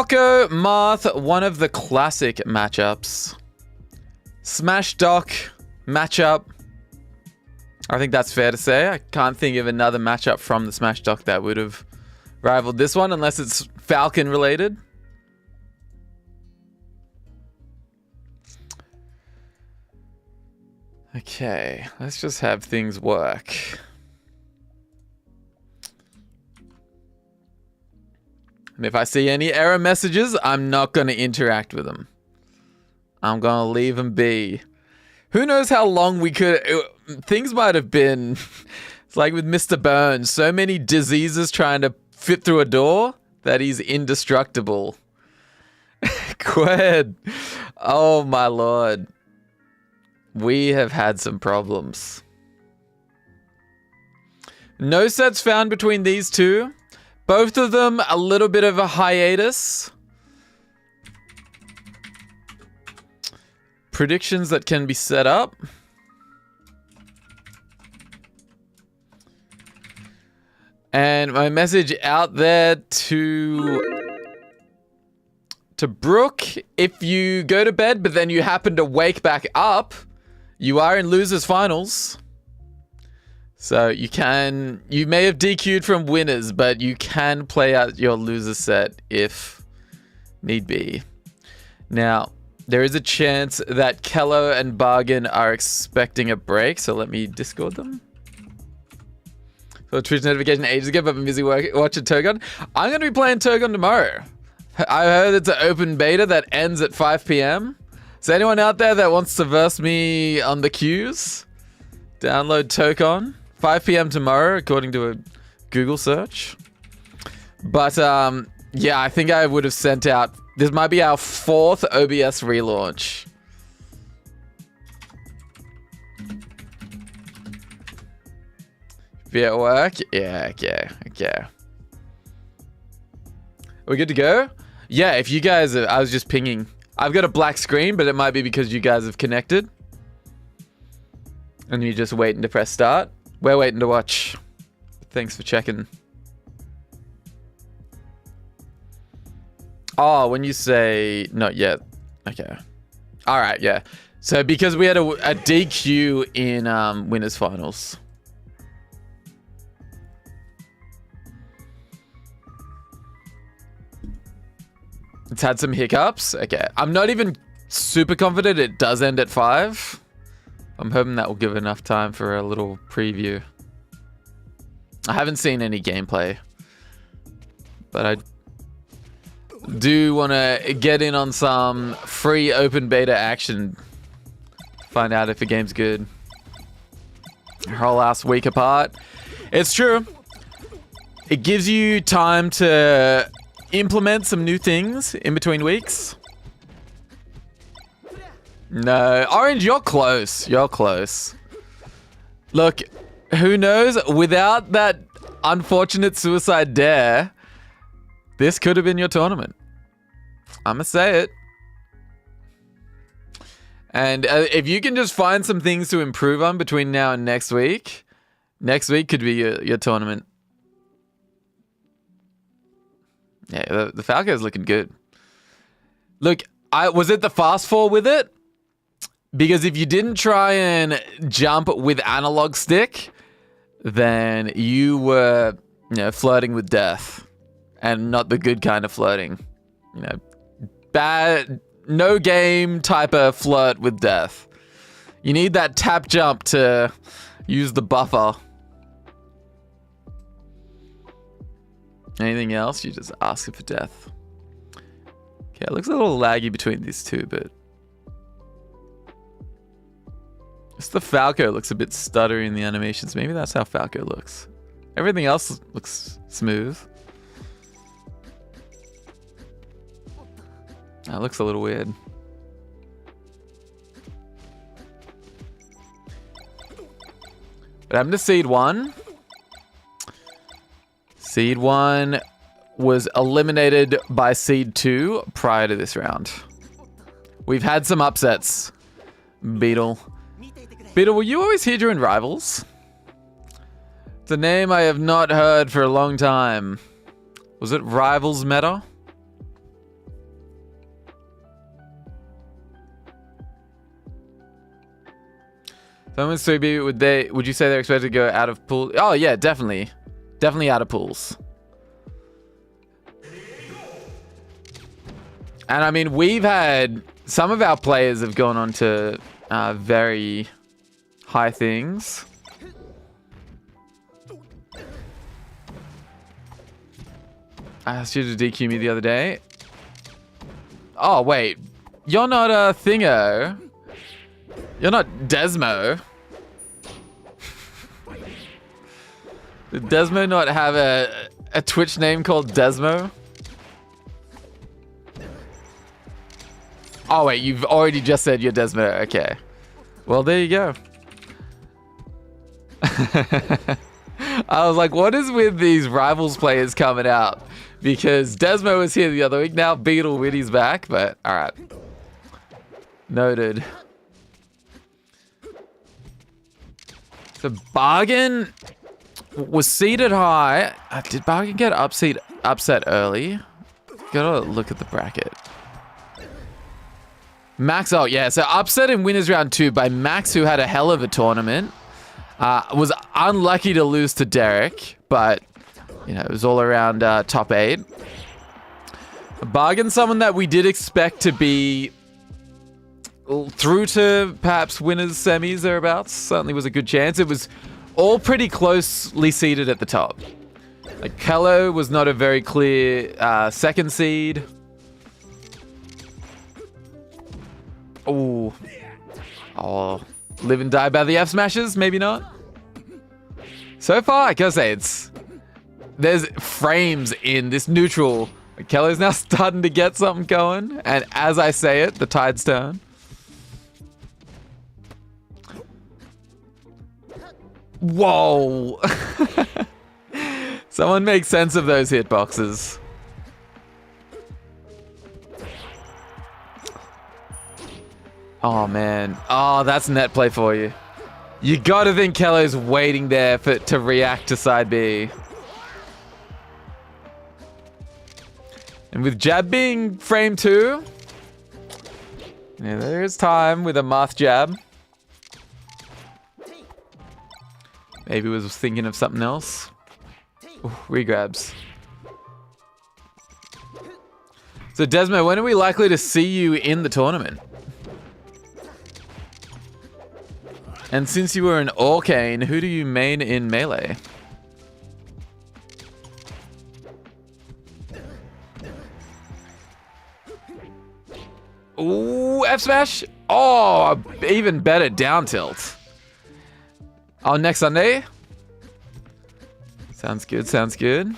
Falco, Marth, one of the classic matchups. Smash Doc matchup. I think that's fair to say. I can't think of another matchup from the Smash Doc that would have rivaled this one unless it's Falcon related. Okay, let's just have things work. And if I see any error messages, I'm not going to interact with them. I'm going to leave them be. Who knows how long we could... Things might have been... It's like with Mr. Burns. So many diseases trying to fit through a door that he's indestructible. Qued. Oh, my lord. We have had some problems. No sets found between these two. Both of them a little bit of a hiatus. Predictions that can be set up. And my message out there to Brooke, if you go to bed but then you happen to wake back up, you are in losers finals. So you may have DQ'd from winners, but you can play out your loser set if need be. Now, there is a chance that Kello and Bargain are expecting a break, so let me Discord them. So Twitch notification ages ago, but I'm busy watching Togon. I'm going to be playing Togon tomorrow. I heard it's an open beta that ends at 5 p.m. Is anyone out there that wants to verse me on the queues? Download Togon. 5 p.m. tomorrow, according to a Google search. But, yeah, I think I would have sent out... This might be our 4th OBS relaunch. Be at work? Yeah, okay. Are we good to go? Yeah, if you guys... I was just pinging... I've got a black screen, but it might be because you guys have connected. And you're just waiting to press start. We're waiting to watch. Thanks for checking. Oh, when you say not yet. Okay. All right, yeah. So because we had a DQ in winners finals. It's had some hiccups. Okay. I'm not even super confident it does end at 5. I'm hoping that will give enough time for a little preview. I haven't seen any gameplay, but I do want to get in on some free open beta action. Find out if the game's good. A whole last week apart. It's true. It gives you time to implement some new things in between weeks. No, Orange, you're close. You're close. Look, who knows? Without that unfortunate suicide dare, this could have been your tournament. I'ma say it. And if you can just find some things to improve on between now and next week could be your tournament. Yeah, the Falco's looking good. Look, was it the fast fall with it? Because if you didn't try and jump with analog stick, then you were, flirting with death. And not the good kind of flirting. Bad, no game type of flirt with death. You need that tap jump to use the buffer. Anything else? You just ask it for death. Okay, it looks a little laggy between these two, but... Just the Falco looks a bit stuttery in the animations. Maybe that's how Falco looks. Everything else looks smooth. That looks a little weird. What happened to Seed 1? Seed 1 was eliminated by Seed 2 prior to this round. We've had some upsets. Beetle. Beetle, were you always here during Rivals? It's a name I have not heard for a long time. Was it Rivals meta? Someone's 3B, would you say they're expected to go out of pool? Oh yeah, definitely. Definitely out of pools. And I mean, we've had, some of our players have gone on to very high things. I asked you to DQ me the other day. Oh, wait. You're not a thingo. You're not Desmo. Did Desmo not have a Twitch name called Desmo? Oh, wait. You've already just said you're Desmo. Okay. Well, there you go. I was like, what is with these Rivals players coming out? Because Desmo was here the other week. Now Beetle Witty's back, but all right. Noted. So Bargain was seated high. Did Bargain get upset early? Gotta look at the bracket. Max, oh yeah, so upset in winners round 2 by Max, who had a hell of a tournament. Was unlucky to lose to Derek, but you know, it was all around top 8. Bargain, someone that we did expect to be through to perhaps winners semis thereabouts. Certainly was a good chance. It was all pretty closely seeded at the top. Like Kello was not a very clear second seed. Oh, live and die by the F smashes, maybe not. So far, I gotta say there's frames in this neutral. Kello's now starting to get something going, and as I say it, the tides turn. Whoa! Someone make sense of those hitboxes. Oh man. Oh, that's net play for you. You gotta think Kello's waiting there to react to side B. And with jab being frame 2, yeah, there is time with a Marth jab. Maybe was thinking of something else. Ooh, regrabs. So Desmo, when are we likely to see you in the tournament? And since you were an Orcane, who do you main in Melee? Ooh, F smash. Oh, even better, down tilt. Oh, next Sunday? Sounds good, sounds good.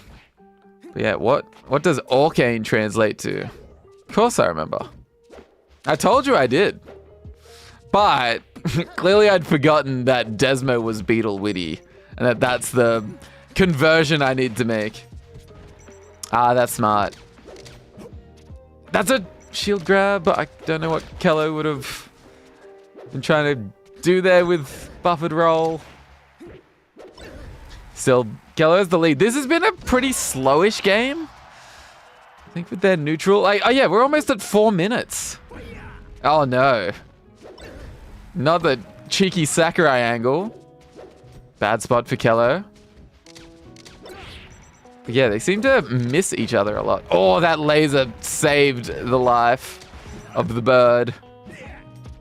But yeah, what does Orcane translate to? Of course I remember. I told you I did. But clearly I'd forgotten that Desmo was Beetle Witty. And that's the conversion I need to make. Ah, that's smart. That's a shield grab, but I don't know what Kello would have been trying to do there with buffered roll. Still, Kello's the lead. This has been a pretty slowish game. I think with their neutral. Oh yeah, we're almost at 4 minutes. Oh no. Not the cheeky Sakurai angle. Bad spot for Kello. But yeah, they seem to miss each other a lot. Oh, that laser saved the life of the bird.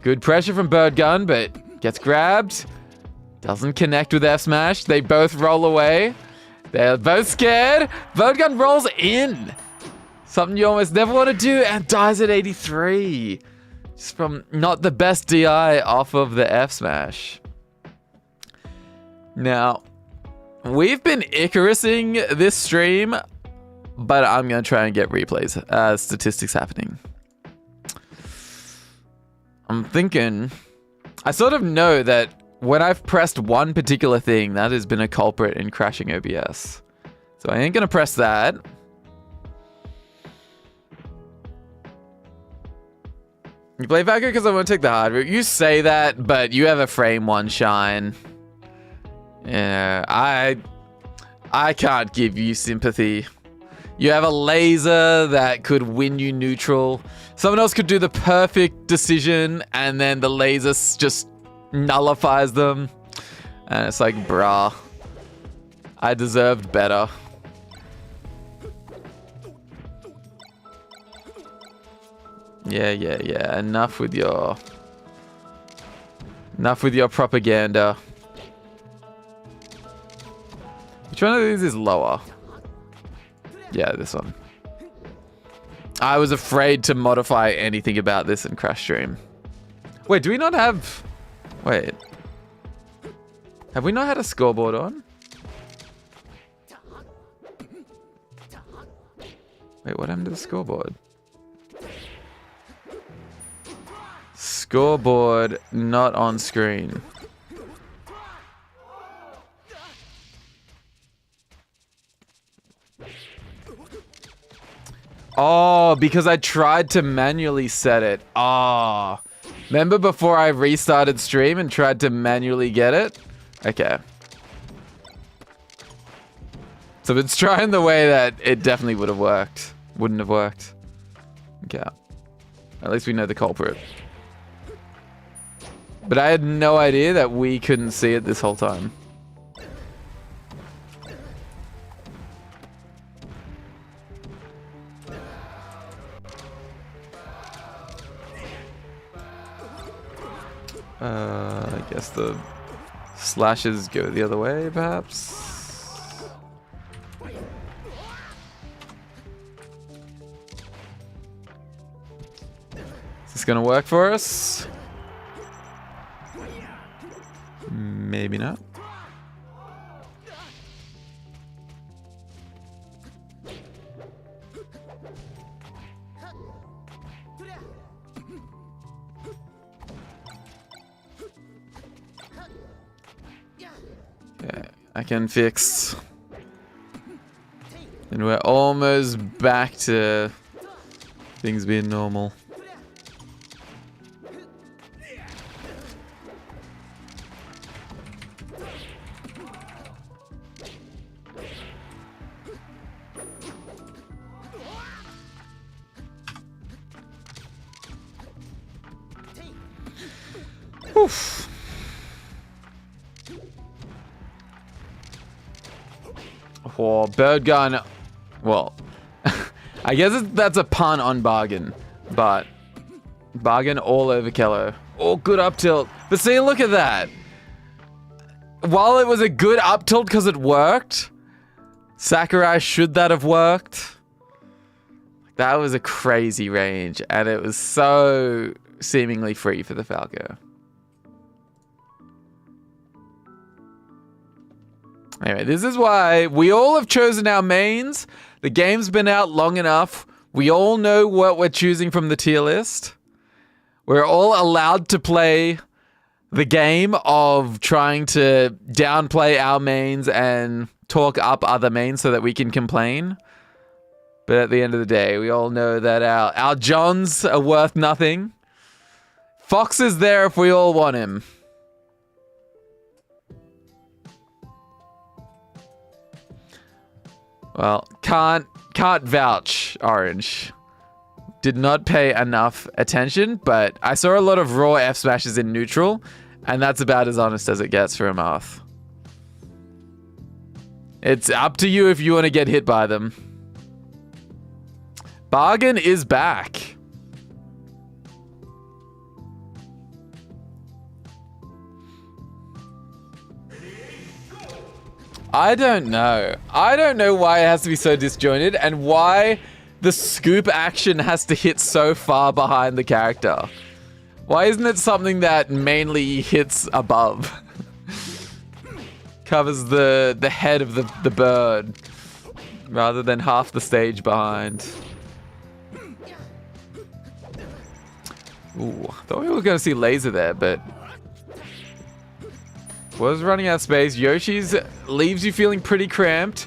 Good pressure from Bird Gun, but gets grabbed. Doesn't connect with F smash. They both roll away. They're both scared. Bird Gun rolls in. Something you almost never want to do, and dies at 83. Just from not the best DI off of the F smash. Now, we've been Icarusing this stream, but I'm going to try and get replays, statistics happening. I'm thinking, I sort of know that when I've pressed one particular thing, that has been a culprit in crashing OBS. So I ain't going to press that. You play Valkyrie because I want to take the hard route. You say that, but you have a frame 1 shine. Yeah, I can't give you sympathy. You have a laser that could win you neutral. Someone else could do the perfect decision, and then the laser just nullifies them. And it's like, bruh, I deserved better. Yeah. Enough with your propaganda. Which one of these is lower? Yeah, this one. I was afraid to modify anything about this in Crash Stream. Wait, do we not have... Wait. Have we not had a scoreboard on? Wait, what happened to the scoreboard? Scoreboard not on screen. Oh, because I tried to manually set it. Oh. Remember before I restarted stream and tried to manually get it? Okay. So it's trying the way that it definitely would have worked. Wouldn't have worked. Okay. At least we know the culprit. But I had no idea that we couldn't see it this whole time. I guess the slashes go the other way, perhaps? Is this gonna work for us? Maybe not. Okay, I can fix. And we're almost back to things being normal. Oof. Oh, bird gun. Well, I guess that's a pun on bargain, but bargain all over Kello. Oh, good up tilt. But see, look at that. While it was a good up tilt because it worked, Sakurai, should that have worked? That was a crazy range, and it was so seemingly free for the Falco. Anyway, this is why we all have chosen our mains. The game's been out long enough. We all know what we're choosing from the tier list. We're all allowed to play the game of trying to downplay our mains and talk up other mains so that we can complain. But at the end of the day, we all know that our Johns are worth nothing. Fox is there if we all want him. Well, can't vouch, Orange. Did not pay enough attention, but I saw a lot of raw F smashes in neutral, and that's about as honest as it gets for a Marth. It's up to you if you want to get hit by them. Bargain is back. I don't know. I don't know why it has to be so disjointed and why the scoop action has to hit so far behind the character. Why isn't it something that mainly hits above? Covers the head of the bird rather than half the stage behind. Ooh, I thought we were going to see laser there, but was running out of space. Yoshi's leaves you feeling pretty cramped.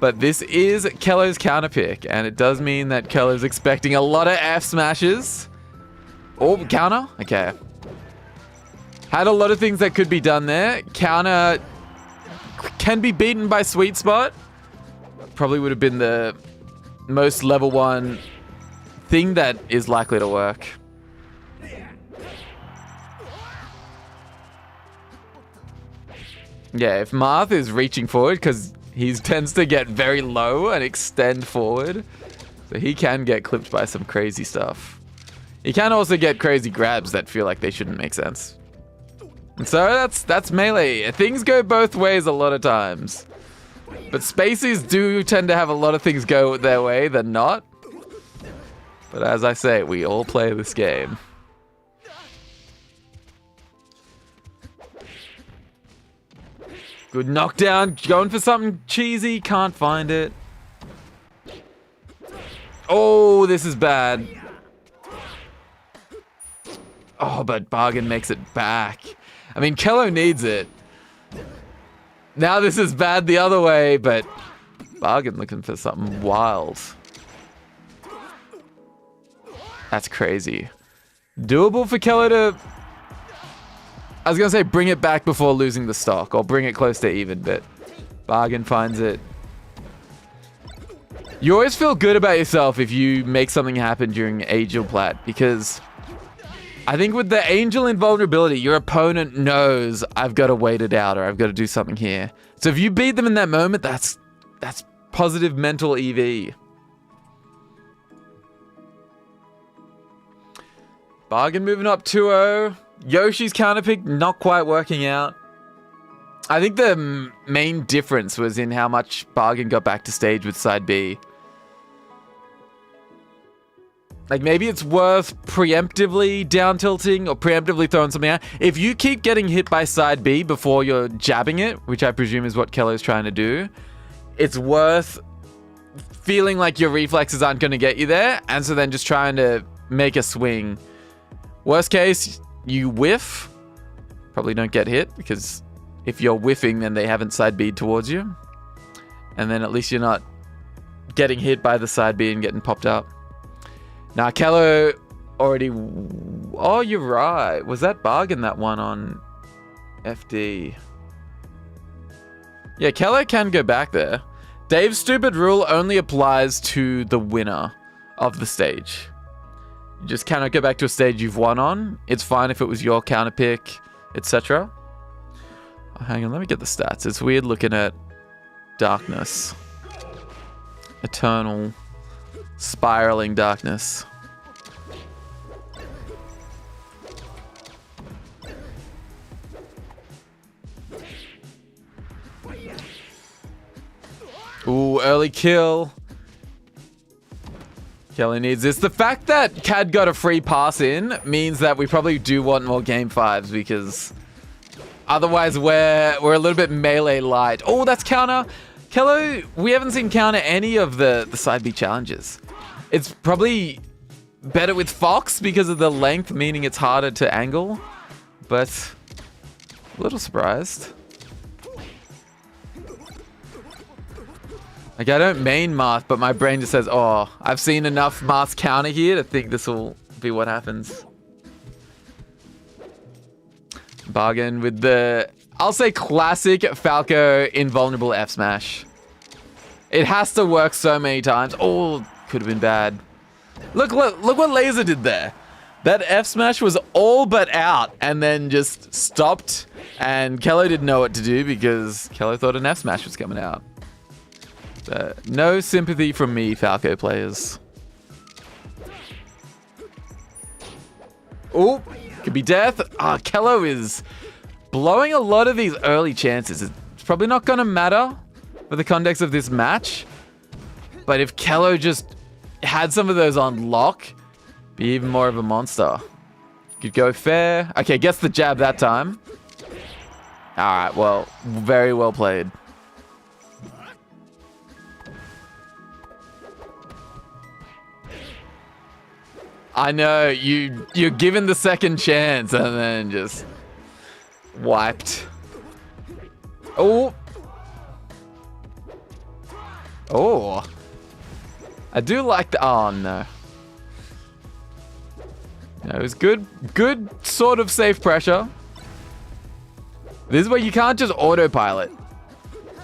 But this is Kello's counter pick, and it does mean that Kello's expecting a lot of F smashes. Oh, counter? Okay. Had a lot of things that could be done there. Counter can be beaten by Sweet Spot. Probably would have been the most level 1 thing that is likely to work. Yeah, if Marth is reaching forward, because he tends to get very low and extend forward, so he can get clipped by some crazy stuff. He can also get crazy grabs that feel like they shouldn't make sense. And so that's melee. Things go both ways a lot of times. But Spaceys do tend to have a lot of things go their way than not. But as I say, we all play this game. Good knockdown. Going for something cheesy. Can't find it. Oh, this is bad. Oh, but Bargain makes it back. I mean, Kello needs it. Now this is bad the other way, but Bargain looking for something wild. That's crazy. Doable for Kello to... I was going to say bring it back before losing the stock, or bring it close to even, but Bargain finds it. You always feel good about yourself if you make something happen during Angel Plat, because I think with the Angel invulnerability, your opponent knows I've got to wait it out or I've got to do something here. So if you beat them in that moment, that's positive mental EV. Bargain moving up 2-0. Yoshi's counterpick not quite working out. I think the main difference was in how much Bargain got back to stage with side B. Like, maybe it's worth preemptively down tilting or preemptively throwing something out. If you keep getting hit by side B before you're jabbing it, which I presume is what Kello's trying to do, it's worth feeling like your reflexes aren't going to get you there, and so then just trying to make a swing. Worst case, you whiff. Probably don't get hit, because if you're whiffing, then they haven't side B'd towards you. And then at least you're not getting hit by the side B and getting popped up. Now, Kello already... Oh, you're right. Was that Bargain that one on FD? Yeah, Kello can go back there. Dave's stupid rule only applies to the winner of the stage. You just cannot go back to a stage you've won on. It's fine if it was your counter pick, etc. Oh, hang on, let me get the stats. It's weird looking at darkness. Eternal... spiraling darkness. Ooh, early kill. Kelly needs this. The fact that Cad got a free pass in means that we probably do want more game 5s, because otherwise we're a little bit melee light. Oh, that's counter. Kello, we haven't seen counter any of the side B challenges. It's probably better with Fox because of the length, meaning it's harder to angle, but a little surprised. Like, I don't main Marth, but my brain just says, oh, I've seen enough Marth counter here to think this will be what happens. Bargain with the, I'll say, classic Falco invulnerable F smash. It has to work so many times. Oh, could have been bad. Look what Laser did there. That F smash was all but out and then just stopped, and Kello didn't know what to do because Kello thought an F smash was coming out. So, no sympathy from me, Falco players. Oh, could be death. Ah, Kello is blowing a lot of these early chances. It's probably not going to matter for the context of this match, but if Kello just had some of those on lock, be even more of a monster. Could go fair. Okay, gets the jab that time. All right, well, very well played. I know, you're given the second chance and then just wiped. Oh. Oh. I do like the... Oh, no. No, it was good sort of safe pressure. This is where you can't just autopilot.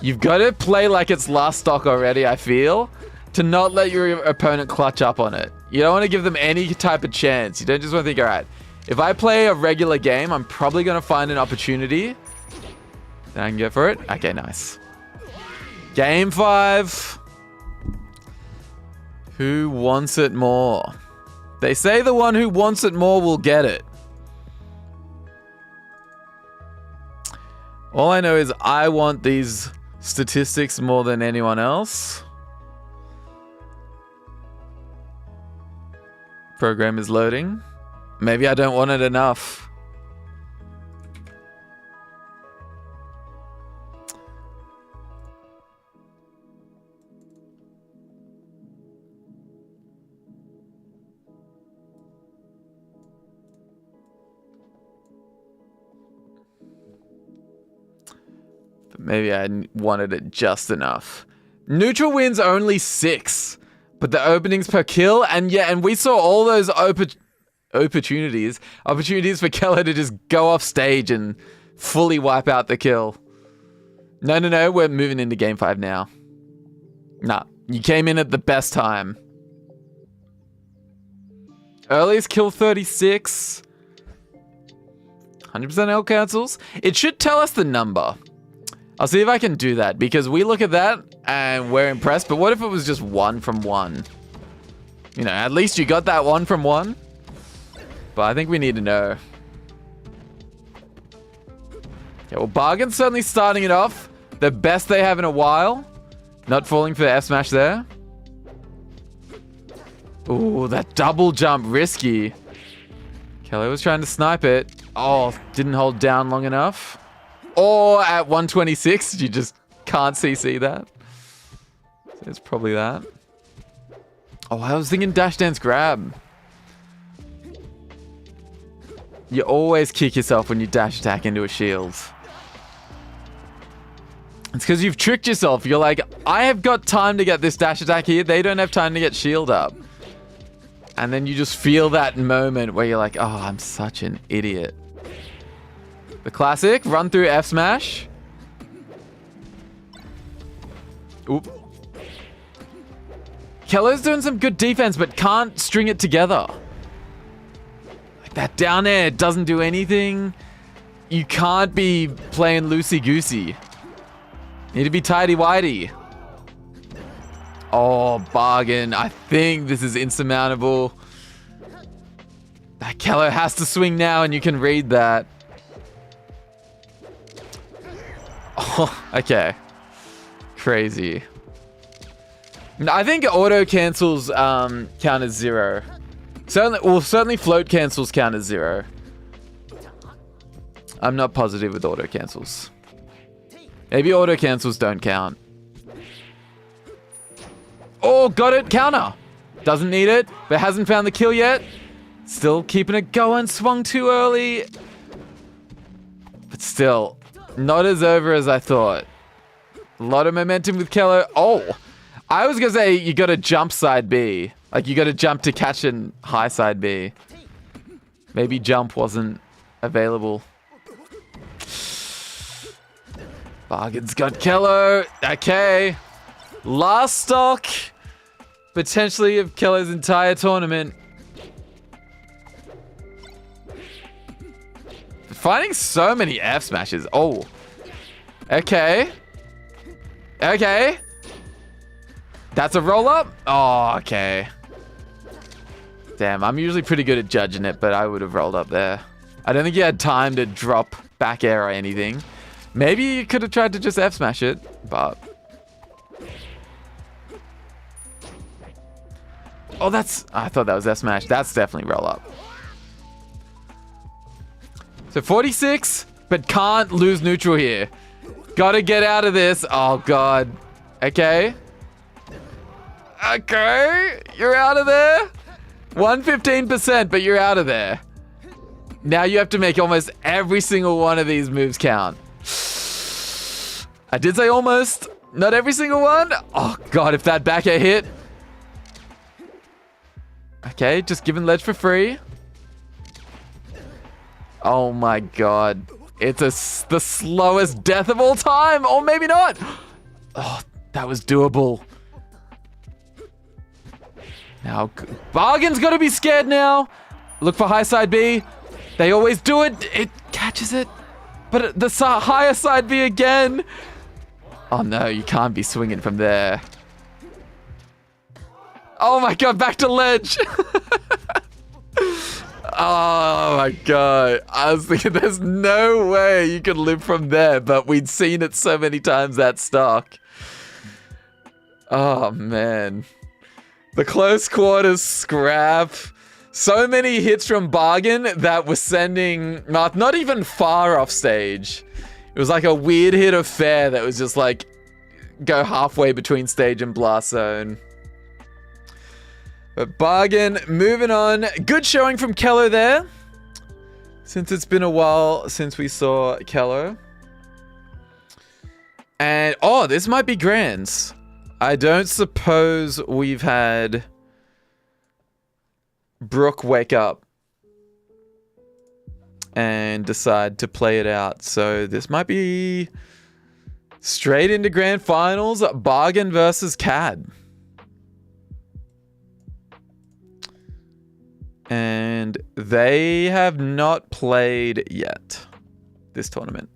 You've got to play like it's last stock already, I feel, to not let your opponent clutch up on it. You don't want to give them any type of chance. You don't just want to think, all right, if I play a regular game, I'm probably going to find an opportunity. I can go for it. Okay, nice. Game 5. Who wants it more? They say the one who wants it more will get it. All I know is I want these statistics more than anyone else. Program is loading. Maybe I don't want it enough. Maybe I wanted it just enough. Neutral wins only 6, but the openings per kill, and yeah, and we saw all those opportunities for Keller to just go off stage and fully wipe out the kill. No, we're moving into game 5 now. Nah, you came in at the best time. Earliest kill 36. 100% L cancels. It should tell us the number. I'll see if I can do that, because we look at that and we're impressed, but what if it was just 1 from 1? You know, at least you got that 1 from 1. But I think we need to know. Okay, well, Bargain's certainly starting it off. The best they have in a while. Not falling for the F smash there. Ooh, that double jump, risky. Kelly was trying to snipe it. Oh, didn't hold down long enough. Or at 126, you just can't CC that. So it's probably that. Oh, I was thinking dash dance grab. You always kick yourself when you dash attack into a shield. It's because you've tricked yourself. You're like, I have got time to get this dash attack here. They don't have time to get shield up. And then you just feel that moment where you're like, oh, I'm such an idiot. The classic, run through F smash. Oop. Kello's doing some good defense, but can't string it together. Like that down air doesn't do anything. You can't be playing loosey-goosey. Need to be tighty-whitey. Oh, Bargain. I think this is insurmountable. That Kello has to swing now, and you can read that. Oh, okay. Crazy. No, I think auto cancels count as 0. Certainly float cancels count as 0. I'm not positive with auto cancels. Maybe auto cancels don't count. Oh, got it. Counter. Doesn't need it, but hasn't found the kill yet. Still keeping it going. Swung too early. But still, not as over as I thought. A lot of momentum with Kello. Oh, I was going to say you got to jump side B. Like you got to jump to catch in high side B. Maybe jump wasn't available. Bargain's got Kello. Okay. Last stock, potentially, of Kello's entire tournament. Finding so many F smashes. Oh. Okay. Okay. That's a roll up? Oh, okay. Damn, I'm usually pretty good at judging it, but I would have rolled up there. I don't think you had time to drop back air or anything. Maybe you could have tried to just F smash it, but... Oh, that's... I thought that was F smash. That's definitely roll up. So 46, but can't lose neutral here. Gotta get out of this. Oh, God. Okay. Okay. You're out of there. 115%, but you're out of there. Now you have to make almost every single one of these moves count. I did say almost. Not every single one. Oh, God, if that back air hit. Okay, just giving ledge for free. Oh, my God. It's the slowest death of all time. Or maybe not. Oh, that was doable. Now, Bargain's got to be scared now. Look for high side B. They always do it. It catches it. But the higher side B again. Oh no, you can't be swinging from there. Oh my god, back to ledge. Oh my god. I was thinking there's no way you could live from there, but we'd seen it so many times that stock. Oh man. The close quarters scrap. So many hits from Bargain that were sending Marth not even far off stage. It was like a weird hit of fair that was just like go halfway between stage and blast zone. But Bargain, moving on. Good showing from Kello there. Since it's been a while since we saw Kello. And, oh, this might be grands. I don't suppose we've had Brooke wake up and decide to play it out. So this might be straight into grand finals. Bargain versus CAD. And they have not played yet this tournament.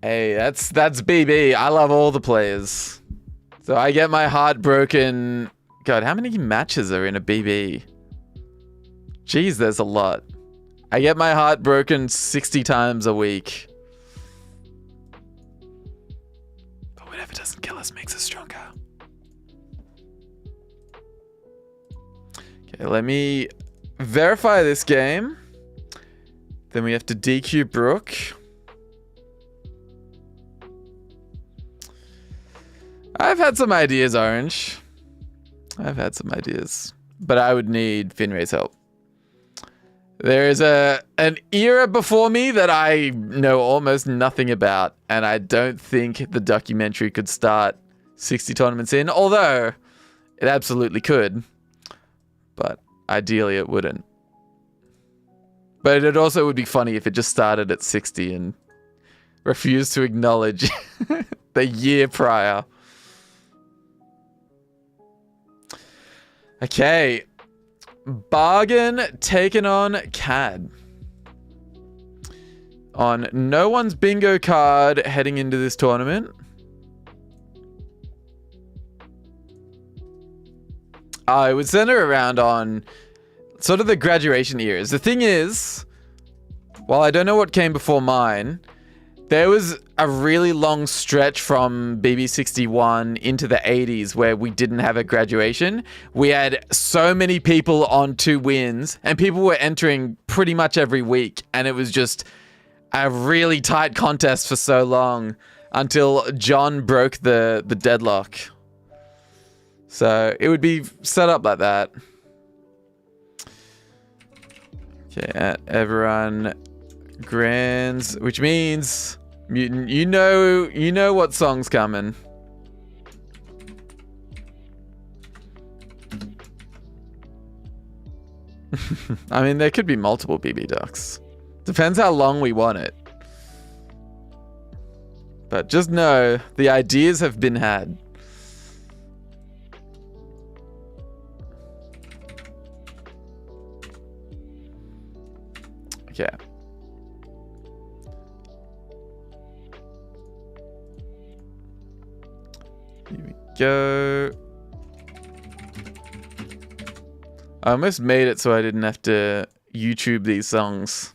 Hey, that's BB. I love all the players. So I get my heart broken. God, how many matches are in a BB? Jeez, there's a lot. I get my heart broken 60 times a week. But whatever doesn't kill us makes us stronger. Okay, let me verify this game. Then we have to DQ Brooke. I've had some ideas, Orange. I've had some ideas. But I would need Finray's help. There is an era before me that I know almost nothing about. And I don't think the documentary could start 60 tournaments in. Although, it absolutely could. But ideally it wouldn't. But it also would be funny if it just started at 60 and refused to acknowledge the year prior. Okay, Bargain taking on CAD. On no one's bingo card heading into this tournament. I would center around on sort of the graduation eras. The thing is, while I don't know what came before mine, there was a really long stretch from BB61 into the 80s where we didn't have a graduation. We had so many people on 2 wins and people were entering pretty much every week. And it was just a really tight contest for so long until John broke the deadlock. So it would be set up like that. Okay, everyone grands, which means Mutant, you know what song's coming. I mean, there could be multiple BB ducks. Depends how long we want it. But just know the ideas have been had. Okay. Here we go. I almost made it so I didn't have to YouTube these songs.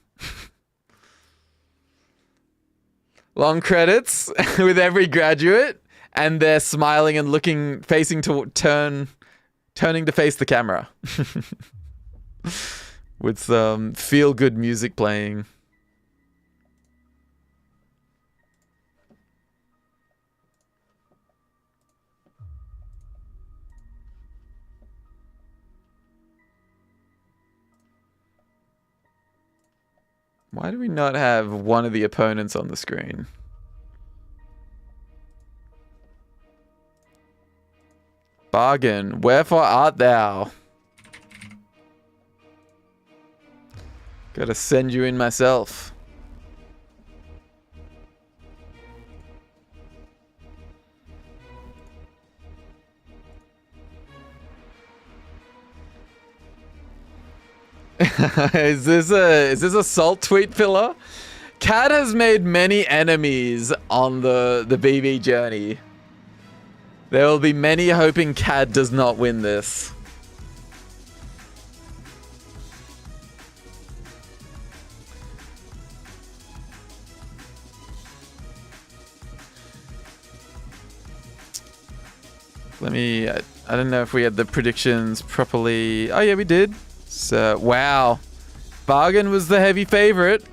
Long credits with every graduate, and they're smiling and looking, turning to face the camera. With some feel-good music playing. Why do we not have one of the opponents on the screen? Bargain, wherefore art thou? Gotta send you in myself. Is this a salt tweet filler? Cad has made many enemies on the BB journey. There will be many hoping Cad does not win this. Let me... I don't know if we had the predictions properly. Oh, yeah, we did. So, wow. Bargain was the heavy favorite.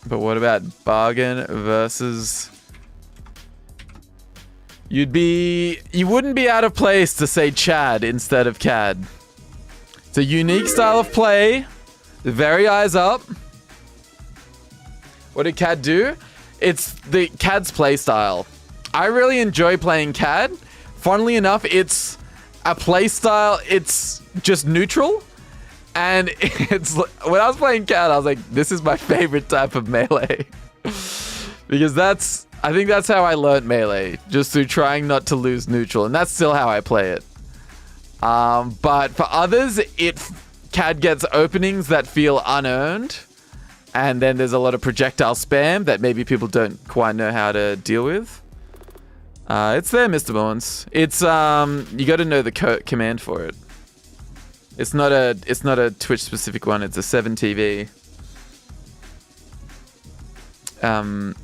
But what about Bargain versus... You wouldn't be out of place to say Chad instead of Cad. It's a unique style of play. Very eyes up. What did Cad do? It's the Cad's play style. I really enjoy playing Cad. Funnily enough, it's a play style. It's just neutral. And it's when I was playing Cad, I was like, this is my favorite type of melee. Because I think that's how I learned melee. Just through trying not to lose neutral. And that's still how I play it. But for others, Cad gets openings that feel unearned. And then there's a lot of projectile spam that maybe people don't quite know how to deal with. It's there, Mr. Bones. It's you got to know the command for it. It's not a Twitch specific one. It's a 7TV. Haven't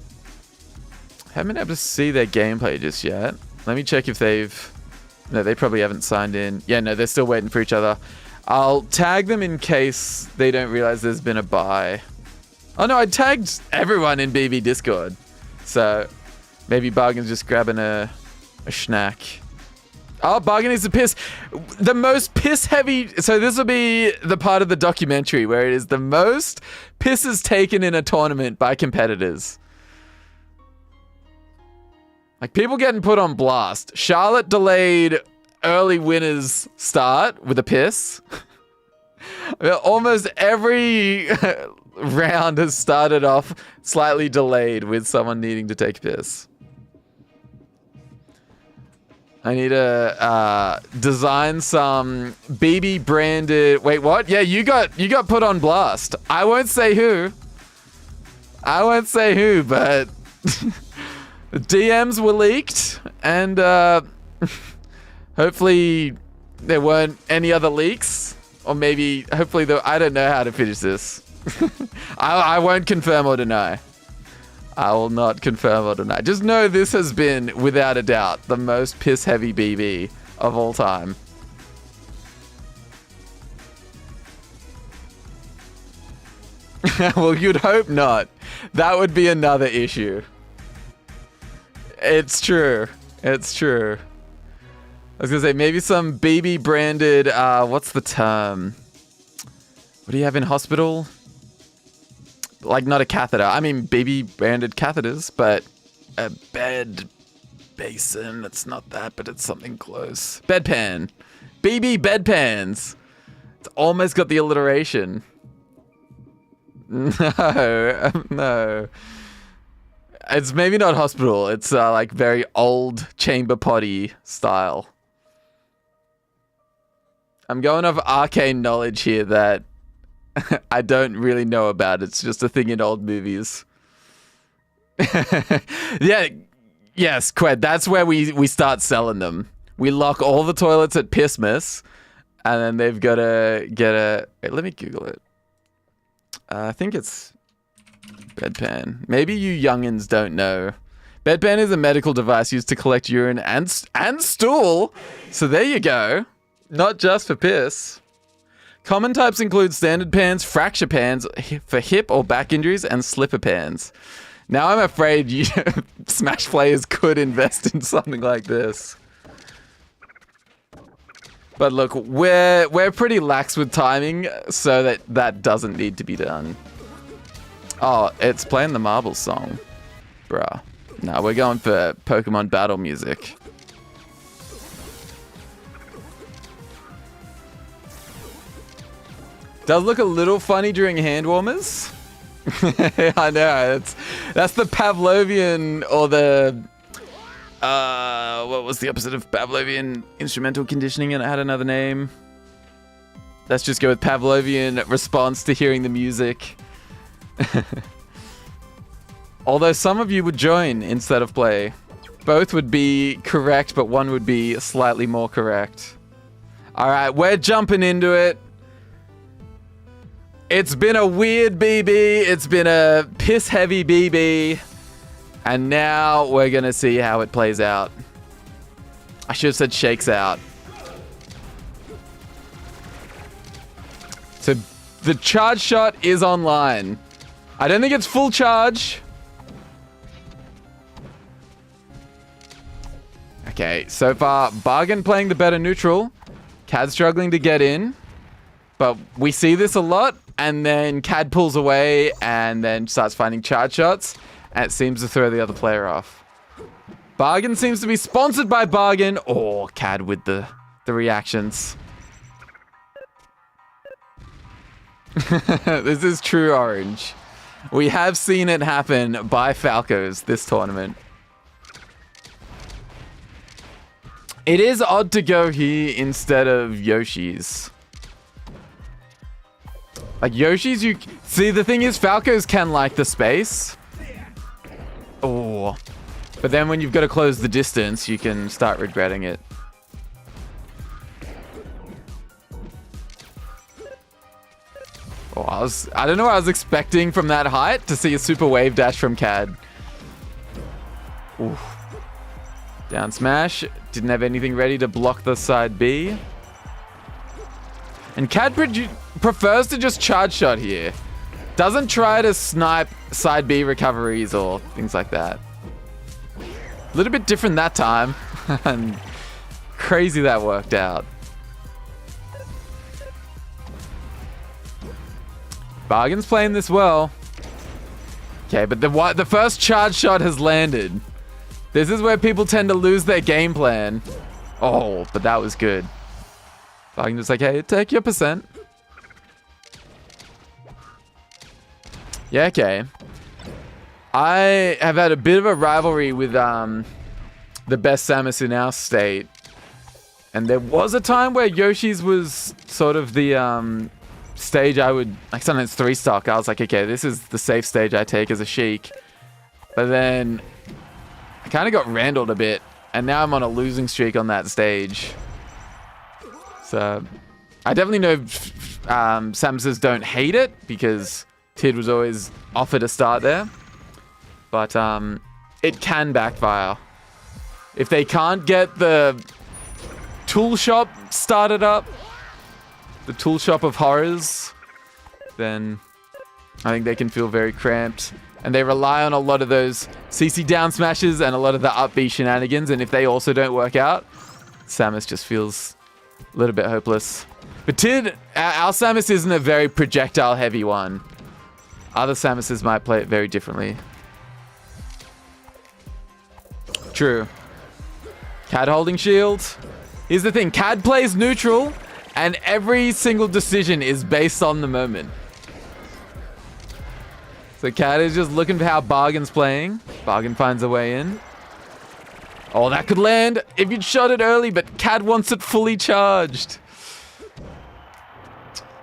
been able to see their gameplay just yet. Let me check if they've... No, they probably haven't signed in. Yeah, no, they're still waiting for each other. I'll tag them in case they don't realize there's been a buy. Oh no, I tagged everyone in BB Discord. So maybe Bargain's just grabbing a snack. Oh, Bargain is the piss. The most piss heavy. So this will be the part of the documentary where it is the most pisses taken in a tournament by competitors. Like people getting put on blast. Charlotte delayed early winners start with a piss. Almost every round has started off slightly delayed with someone needing to take a piss. I need to design some BB branded... Wait, what? Yeah, you got put on blast. I won't say who. But the DMs were leaked, and hopefully there weren't any other leaks. Or maybe, hopefully, I don't know how to finish this. I won't confirm or deny. I will not confirm or deny. Just know this has been, without a doubt, the most piss-heavy BB of all time. Well, you'd hope not. That would be another issue. It's true. It's true. I was gonna say, maybe some BB branded, what's the term? What do you have in hospital? Like, not a catheter. I mean, BB branded catheters, but a bed basin. It's not that, but it's something close. Bedpan. BB bedpans. It's almost got the alliteration. No. It's maybe not hospital. It's like very old chamber potty style. I'm going off arcane knowledge here that I don't really know about. It's just a thing in old movies. Yeah, yes, Qued. That's where we start selling them. We lock all the toilets at Pissmas, and then they've got to get a... Wait, let me Google it. I think it's bedpan. Maybe you youngins don't know. Bedpan is a medical device used to collect urine and stool. So there you go. Not just for piss. Common types include standard pans, fracture pans for hip or back injuries, and slipper pans. Now I'm afraid Smash players could invest in something like this. But look, we're pretty lax with timing, so that doesn't need to be done. Oh, it's playing the Marbles song. Bruh. No, we're going for Pokemon battle music. Does look a little funny during hand warmers. I know, that's the Pavlovian or the What was the opposite of Pavlovian instrumental conditioning, and it had another name? Let's just go with Pavlovian response to hearing the music. Although some of you would join instead of play. Both would be correct, but one would be slightly more correct. Alright, we're jumping into it. It's been a weird BB. It's been a piss-heavy BB. And now we're going to see how it plays out. I should have said shakes out. So the charge shot is online. I don't think it's full charge. Okay, so far, Bargain playing the better neutral. Cad struggling to get in. But we see this a lot. And then Cad pulls away and then starts finding charge shots. And it seems to throw the other player off. Bargain seems to be sponsored by Bargain. Oh, Cad with the reactions. This is true orange. We have seen it happen by Falcos this tournament. It is odd to go here instead of Yoshi's. Like Yoshi's, you see, the thing is Falcos can like the space. Oh, but then when you've got to close the distance, you can start regretting it. Oh, I don't know what I was expecting from that height to see a super wave dash from Cad. Ooh. Down smash. Didn't have anything ready to block the side B. And Cad prefers to just charge shot here. Doesn't try to snipe side B recoveries or things like that. A little bit different that time. And crazy that worked out. Bargain's playing this well. Okay, but the first charge shot has landed. This is where people tend to lose their game plan. Oh, but that was good. Bargain just like, hey, take your percent. Yeah, okay. I have had a bit of a rivalry with the best Samus in our state. And there was a time where Yoshi's was sort of the stage I would, like sometimes 3-stock. I was like, okay, this is the safe stage I take as a Sheik. But then I kind of got randled a bit. And now I'm on a losing streak on that stage. So I definitely know Samuses don't hate it because Tid was always offered a start there. But it can backfire. If they can't get the tool shop started up, the tool shop of horrors, then I think they can feel very cramped. And they rely on a lot of those CC down smashes and a lot of the up B shenanigans. And if they also don't work out, Samus just feels a little bit hopeless. But Tid, our Samus isn't a very projectile heavy one. Other Samuses might play it very differently. True. Cad holding shield. Here's the thing, Cad plays neutral and every single decision is based on the moment. So Cad is just looking for how Bargain's playing. Bargain finds a way in. Oh, that could land if you'd shot it early, but Cad wants it fully charged.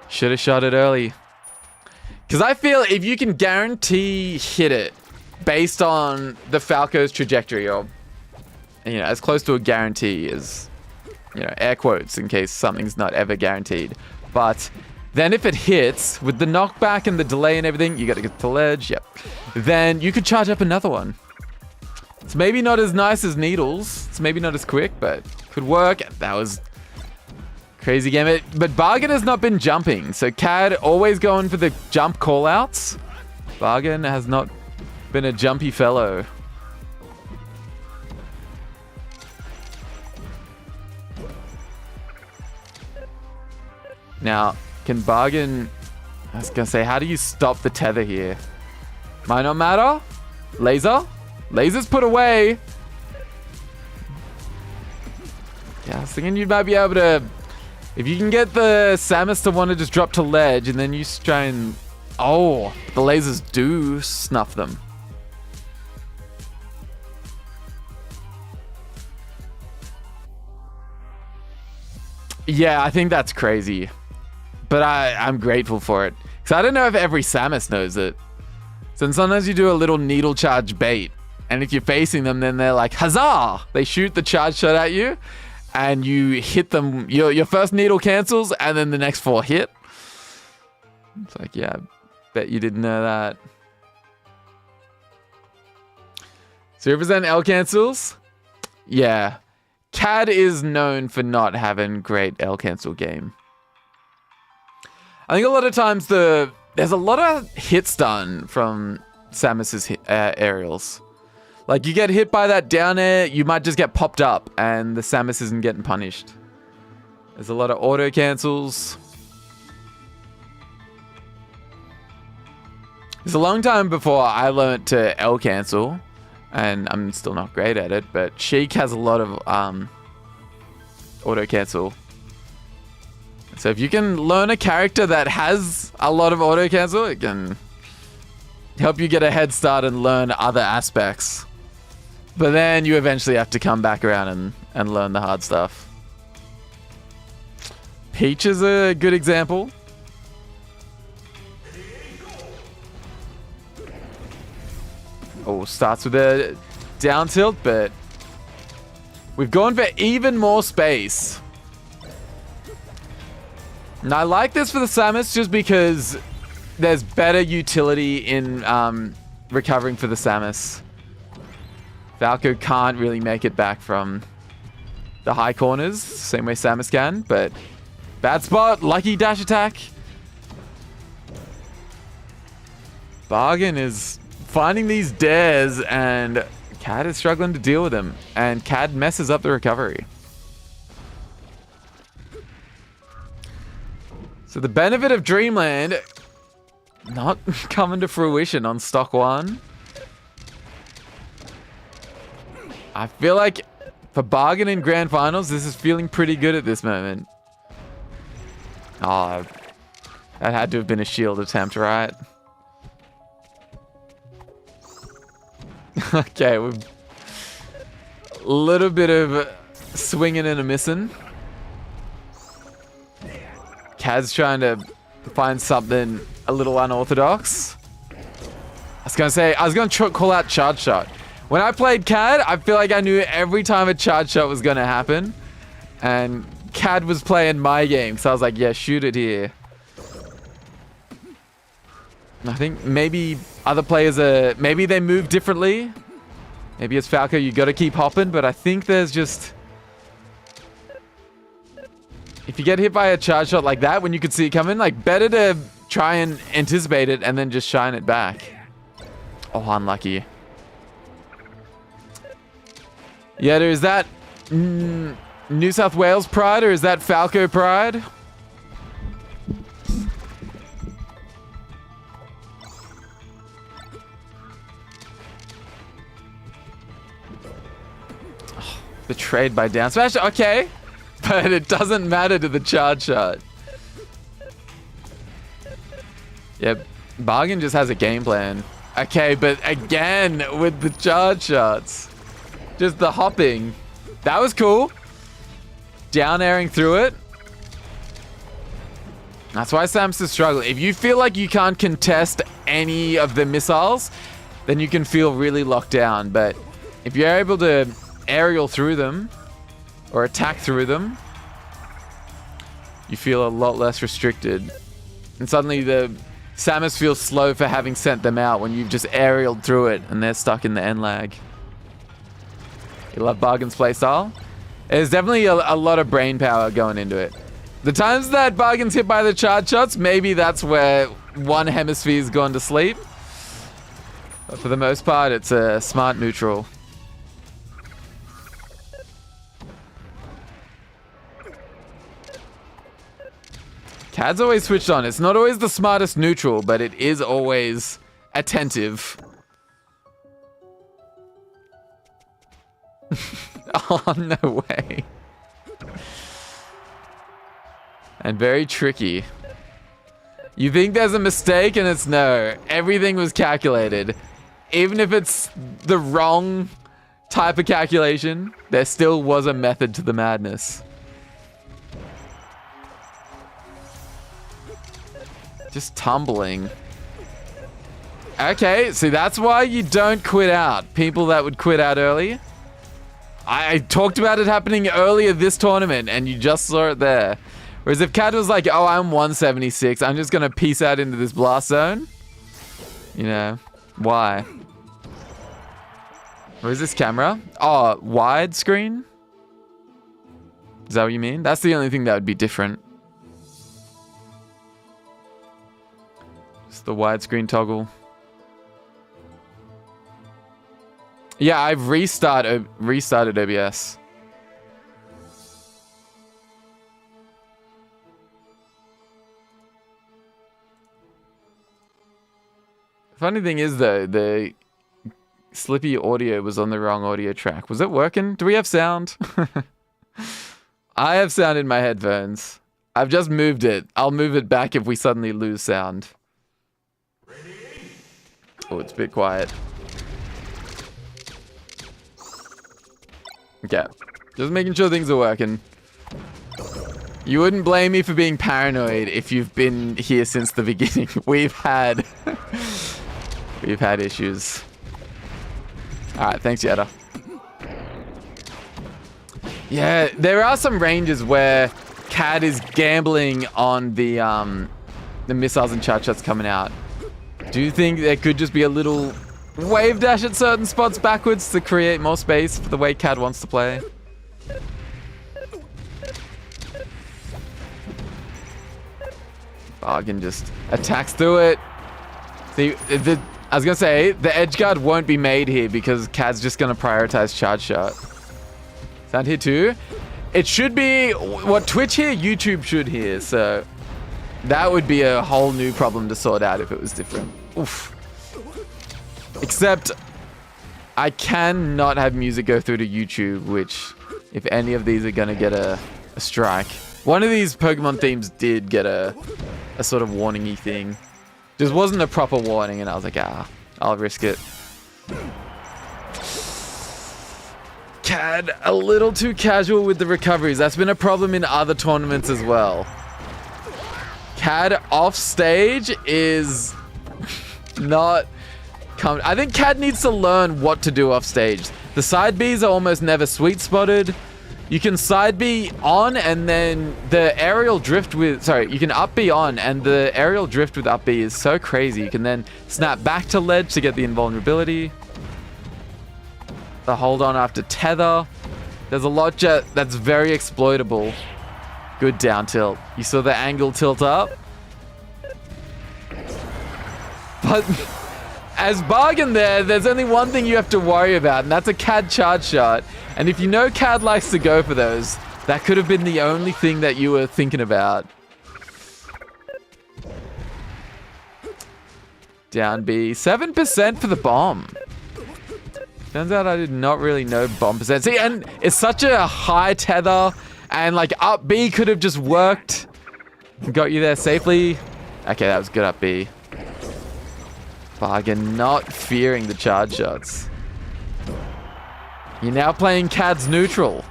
Should have shot it early. Because I feel if you can guarantee hit it based on the Falco's trajectory, or you know, as close to a guarantee as, you know, air quotes in case something's not ever guaranteed. But then if it hits with the knockback and the delay and everything, you got to get to the ledge. Yep. Then you could charge up another one. It's maybe not as nice as Needles. It's maybe not as quick, but could work. That was crazy game. But Bargain has not been jumping. So Cad always going for the jump callouts. Bargain has not been a jumpy fellow. Now, can Bargain... I was going to say, how do you stop the tether here? Might not matter. Laser. Laser's put away. Yeah, I was thinking you might be able to... If you can get the Samus to want to just drop to ledge and then you try and... Oh, the lasers do snuff them. Yeah, I think that's crazy. But I'm grateful for it. Because I don't know if every Samus knows it. So sometimes you do a little needle charge bait. And if you're facing them, then they're like, huzzah! They shoot the charge shot at you. And you hit them. Your first needle cancels. And then the next 4 hit. It's like, yeah, I bet you didn't know that. 0% L cancels? Yeah. CAD is known for not having great L cancel game. I think a lot of times there's a lot of hits done from Samus's aerials. Like you get hit by that down air, you might just get popped up and the Samus isn't getting punished. There's a lot of auto cancels. It's a long time before I learnt to L cancel. And I'm still not great at it, but Sheik has a lot of auto cancel. So if you can learn a character that has a lot of auto cancel, it can help you get a head start and learn other aspects. But then you eventually have to come back around and learn the hard stuff. Peach is a good example. Oh, starts with a down tilt, but we've gone for even more space. And I like this for the Samus just because there's better utility in recovering for the Samus. Falco can't really make it back from the high corners, same way Samus can, but bad spot, lucky dash attack. Bargain is finding these dares, and CAD is struggling to deal with them, and CAD messes up the recovery. So the benefit of Dreamland not coming to fruition on stock 1. I feel like for Bargain in Grand Finals, this is feeling pretty good at this moment. Oh, that had to have been a shield attempt, right? Okay, we've a little bit of swinging and a missing. Kaz trying to find something a little unorthodox. I was going to call out charge shot. When I played CAD, I feel like I knew every time a charge shot was going to happen. And CAD was playing my game, so I was like, yeah, shoot it here. I think maybe other players maybe they move differently. Maybe as Falco, you got to keep hopping, but I think there's just... If you get hit by a charge shot like that when you could see it coming, like better to try and anticipate it and then just shine it back. Oh, unlucky. Yeah, is that New South Wales pride or is that Falco pride? Oh, betrayed by down smash. Okay. But it doesn't matter to the charge shot. Yep. Bargain just has a game plan. Okay, but again with the charge shots. Just the hopping. That was cool. Down airing through it. That's why Samus is struggling. If you feel like you can't contest any of the missiles, then you can feel really locked down. But if you're able to aerial through them or attack through them, you feel a lot less restricted. And suddenly the Samus feels slow for having sent them out when you've just aerialed through it and they're stuck in the end lag. You love Bargain's playstyle. There's definitely a lot of brain power going into it. The times that Bargain's hit by the charge shots, maybe that's where one hemisphere's gone to sleep. But for the most part, it's a smart neutral. CAD's always switched on. It's not always the smartest neutral, but it is always attentive. Oh, no way. And very tricky. You think there's a mistake and it's no. Everything was calculated. Even if it's the wrong type of calculation, there still was a method to the madness. Just tumbling. Okay, see, that's why you don't quit out. People that would quit out early. I talked about it happening earlier this tournament, and you just saw it there. Whereas if Cad was like, oh, I'm 176, I'm just going to peace out into this blast zone. You know, why? Where's this camera? Oh, widescreen? Is that what you mean? That's the only thing that would be different. Just the widescreen toggle. Yeah, I've restarted OBS. Funny thing is though, the Slippi audio was on the wrong audio track. Was it working? Do we have sound? I have sound in my headphones. I've just moved it. I'll move it back if we suddenly lose sound. Oh, it's a bit quiet. Okay. Just making sure things are working. You wouldn't blame me for being paranoid if you've been here since the beginning. We've had issues. Alright, thanks, Yetta. Yeah, there are some ranges where Cad is gambling on the missiles and charge shots coming out. Do you think there could just be a little wave dash at certain spots backwards to create more space for the way Cad wants to play? Bargain just attacks through it. See, I was gonna say, the edge guard won't be made here because Cad's just gonna prioritize charge shot. Sound here too? It should be what Twitch here, YouTube should hear, so that would be a whole new problem to sort out if it was different. Oof. Except, I cannot have music go through to YouTube, which, if any of these are gonna get a strike. One of these Pokemon themes did get a sort of warning-y thing. Just wasn't a proper warning, and I was like, I'll risk it. Cad, a little too casual with the recoveries. That's been a problem in other tournaments as well. Cad off stage is not... I think Cad needs to learn what to do off stage. The side Bs are almost never sweet spotted. You can side B on and then the aerial drift with... Sorry, you can up B on and the aerial drift with up B is so crazy. You can then snap back to ledge to get the invulnerability. The hold on after tether. There's a lot that's very exploitable. Good down tilt. You saw the angle tilt up? But as Bargain there's only one thing you have to worry about, and that's a Cad charge shot. And if you know Cad likes to go for those, that could have been the only thing that you were thinking about. Down B. 7% for the bomb. Turns out I did not really know bomb percent. See, and it's such a high tether, and like up B could have just worked. Got you there safely. Okay, that was good up B. Bargain not fearing the charge shots. You're now playing Cad's neutral.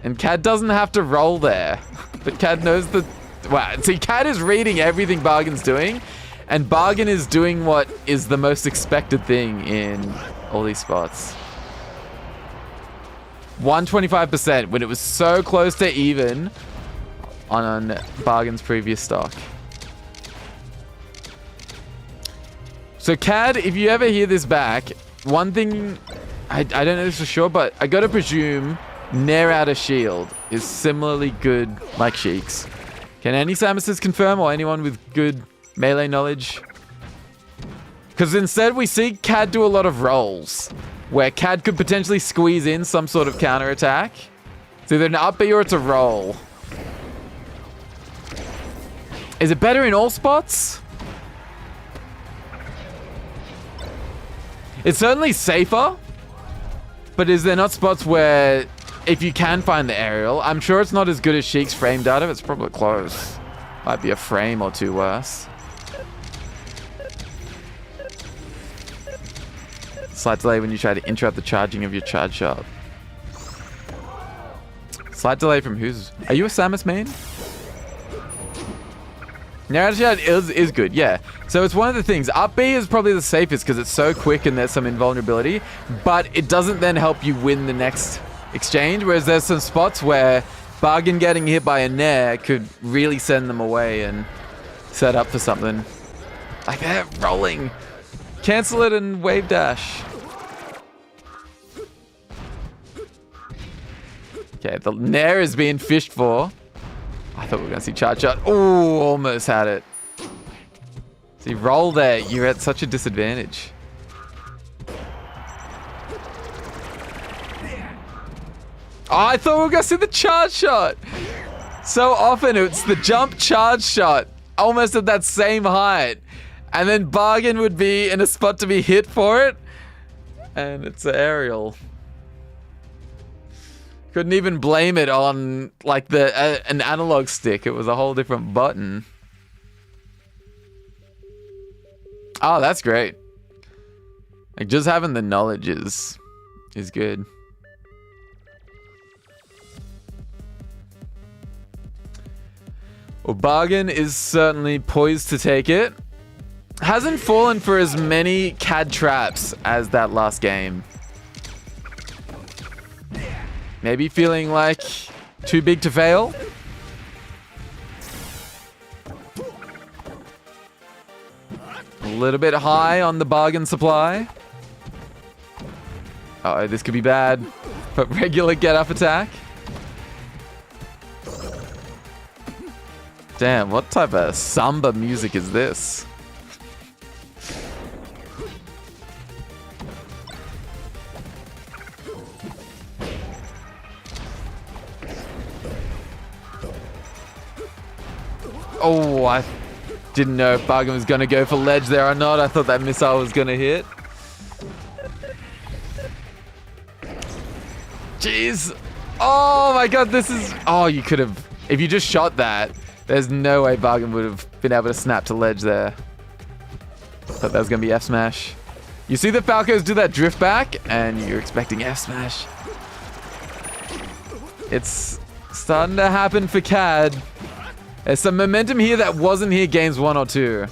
And Cad doesn't have to roll there. But Cad knows the... Wow, see, Cad is reading everything Bargain's doing. And Bargain is doing what is the most expected thing in all these spots. 125% when it was so close to even on Bargain's previous stock. So Cad, if you ever hear this back, one thing... I don't know this for sure, but I gotta presume Nair out a shield is similarly good like Sheik's. Can any Samuses confirm, or anyone with good melee knowledge? Because instead we see Cad do a lot of rolls, where Cad could potentially squeeze in some sort of counter attack. It's either an up B or it's a roll. Is it better in all spots? It's certainly safer. But is there not spots where, if you can find the aerial, I'm sure it's not as good as Sheik's frame data, it's probably close. Might be a frame or two worse. Slight delay when you try to interrupt the charging of your charge shot. Slight delay from who's... Are you a Samus main? Narrative shot is good, yeah. So it's one of the things. Up B is probably the safest because it's so quick and there's some invulnerability, but it doesn't then help you win the next exchange, whereas there's some spots where Bargain getting hit by a Nair could really send them away and set up for something. Like they're rolling. Cancel it and wave dash. Okay, the Nair is being fished for. I thought we were going to see charge shot. Oh, almost had it. See, roll there. You're at such a disadvantage. Oh, I thought we were going to see the charge shot. So often it's the jump charge shot. Almost at that same height. And then Bargain would be in a spot to be hit for it. And it's an aerial. Couldn't even blame it on like an analog stick. It was a whole different button. Oh, that's great. Like just having the knowledge is good. Well, Bargain is certainly poised to take it. Hasn't fallen for as many CAD traps as that last game. Maybe feeling like too big to fail. A little bit high on the Bargain supply. Uh-oh, this could be bad. But regular get up attack. Damn, what type of samba music is this? Oh, I didn't know if Bargain was going to go for ledge there or not. I thought that missile was going to hit. Jeez. Oh my god, this is... Oh, you could have... If you just shot that, there's no way Bargain would have been able to snap to ledge there. Thought that was going to be F smash. You see the Falcos do that drift back, and you're expecting F smash. It's starting to happen for CAD. There's some momentum here that wasn't here games 1 or 2.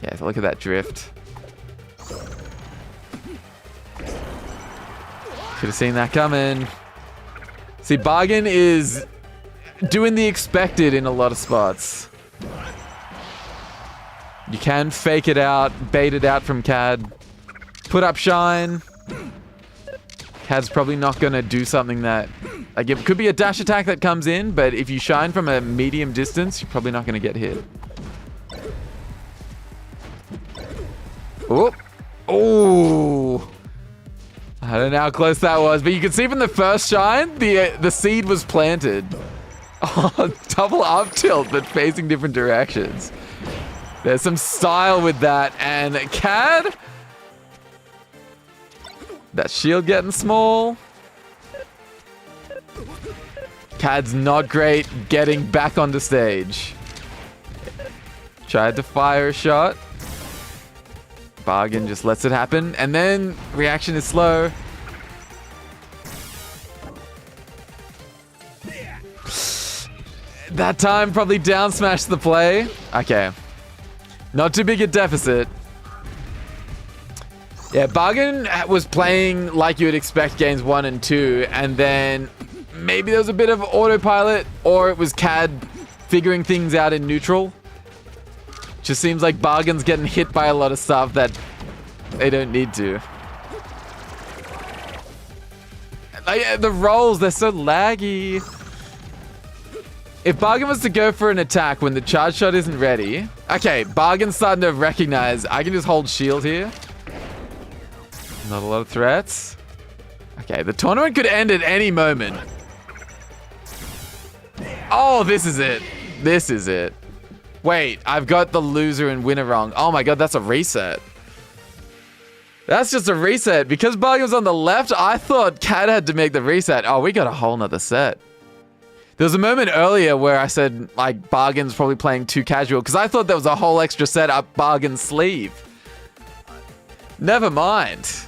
Yeah, look at that drift. Could have seen that coming. See, Bargain is doing the expected in a lot of spots. You can fake it out, bait it out from CAD. Put up shine. CAD's probably not going to do something that... Like, it could be a dash attack that comes in, but if you shine from a medium distance, you're probably not going to get hit. Oh. Oh. I don't know how close that was, but you can see from the first shine, the seed was planted. Oh, double up tilt, but facing different directions. There's some style with that, and CAD... That shield getting small. CAD's not great getting back on the stage. Tried to fire a shot. Bargain just lets it happen. And then reaction is slow. That time probably down smashed the play. Okay. Not too big a deficit. Yeah, Bargain was playing like you would expect games 1 and 2, and then maybe there was a bit of autopilot, or it was CAD figuring things out in neutral. Just seems like Bargain's getting hit by a lot of stuff that they don't need to. Like, the rolls, they're so laggy. If Bargain was to go for an attack when the charge shot isn't ready... Okay, Bargain's starting to recognize I can just hold shield here. Not a lot of threats. Okay, the tournament could end at any moment. Oh, this is it. This is it. Wait, I've got the loser and winner wrong. Oh my god, that's a reset. That's just a reset. Because Bargain was on the left, I thought CAD had to make the reset. Oh, we got a whole nother set. There was a moment earlier where I said, like, Bargain's probably playing too casual, because I thought there was a whole extra set up Bargain's sleeve. Never mind.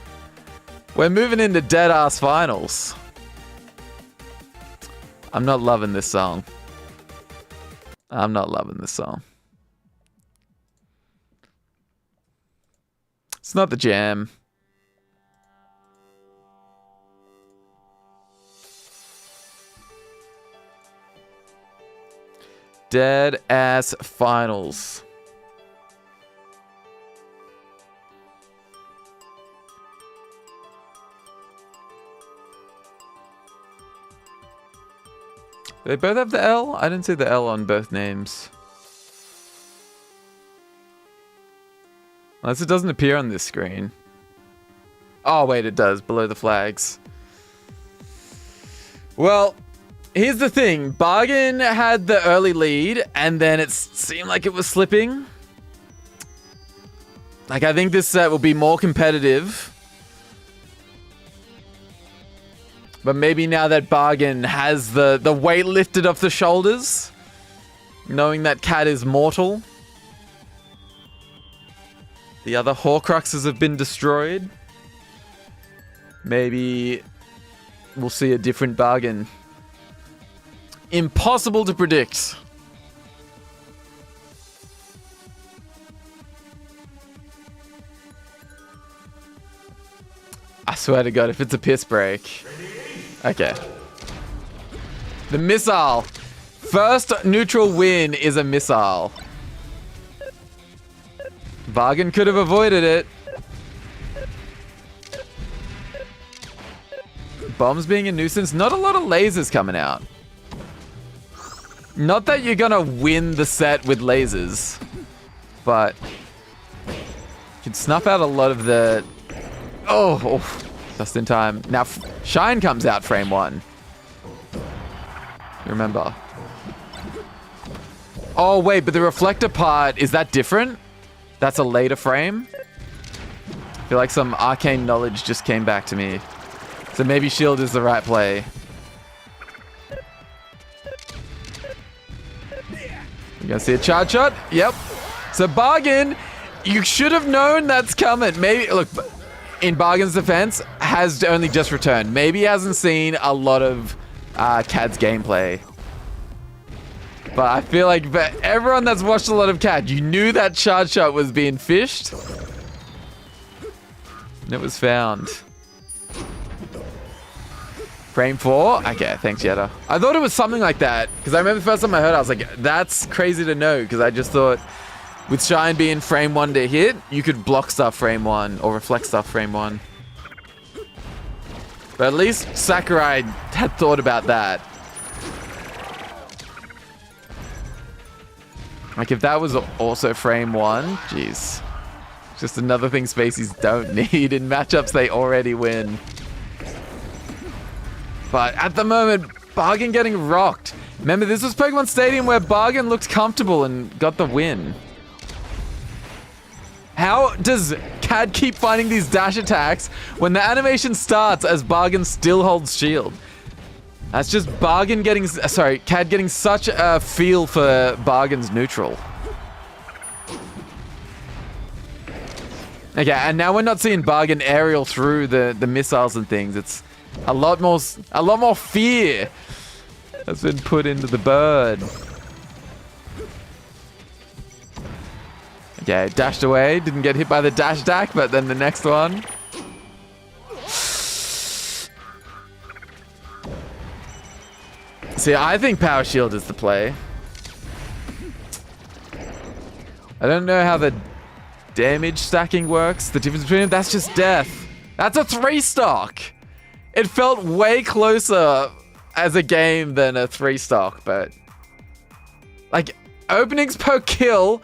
We're moving into dead-ass finals. I'm not loving this song. I'm not loving this song. It's not the jam. Dead ass finals. They both have the L? I didn't see the L on both names. Unless it doesn't appear on this screen. Oh, wait, it does. Below the flags. Well, here's the thing. Bargain had the early lead, and then it seemed like it was slipping. Like, I think this set will be more competitive. But maybe now that Bargain has the weight lifted off the shoulders, knowing that Cat is mortal. The other Horcruxes have been destroyed. Maybe we'll see a different Bargain. Impossible to predict. I swear to God, if it's a piss break. Okay. The missile. First neutral win is a missile. Bargain could have avoided it. Bombs being a nuisance. Not a lot of lasers coming out. Not that you're gonna win the set with lasers, but you can snuff out a lot of the... Oh, just in time. Now, Shine comes out frame 1. Remember. Oh, wait, but the reflector part, is that different? That's a later frame? I feel like some arcane knowledge just came back to me. So maybe shield is the right play. You gonna see a charge shot? Yep. So Bargain, you should have known that's coming. Maybe, look... In Bargain's defense, has only just returned. Maybe he hasn't seen a lot of CAD's gameplay. But I feel like for everyone that's watched a lot of CAD, you knew that charge shot was being fished. And it was found. Frame 4? Okay, thanks, Yetta. I thought it was something like that. Because I remember the first time I heard it, I was like, that's crazy to know. Because I just thought... With Shine being frame 1 to hit, you could block stuff frame 1 or reflect stuff frame 1. But at least Sakurai had thought about that. Like if that was also frame 1, jeez. Just another thing Spaceys don't need in matchups they already win. But at the moment, Bargain getting rocked. Remember, this was Pokemon Stadium where Bargain looked comfortable and got the win. How does CAD keep finding these dash attacks when the animation starts as Bargain still holds shield? That's just Bargain getting... Sorry, CAD getting such a feel for Bargain's neutral. Okay, and now we're not seeing Bargain aerial through the missiles and things. It's a lot more fear that's been put into the bird. Okay, dashed away. Didn't get hit by the dash dack, but then the next one. See, I think Power Shield is the play. I don't know how the damage stacking works. The difference between them, that's just death. That's a 3-stock. It felt way closer as a game than a 3-stock, but... Like, openings per kill...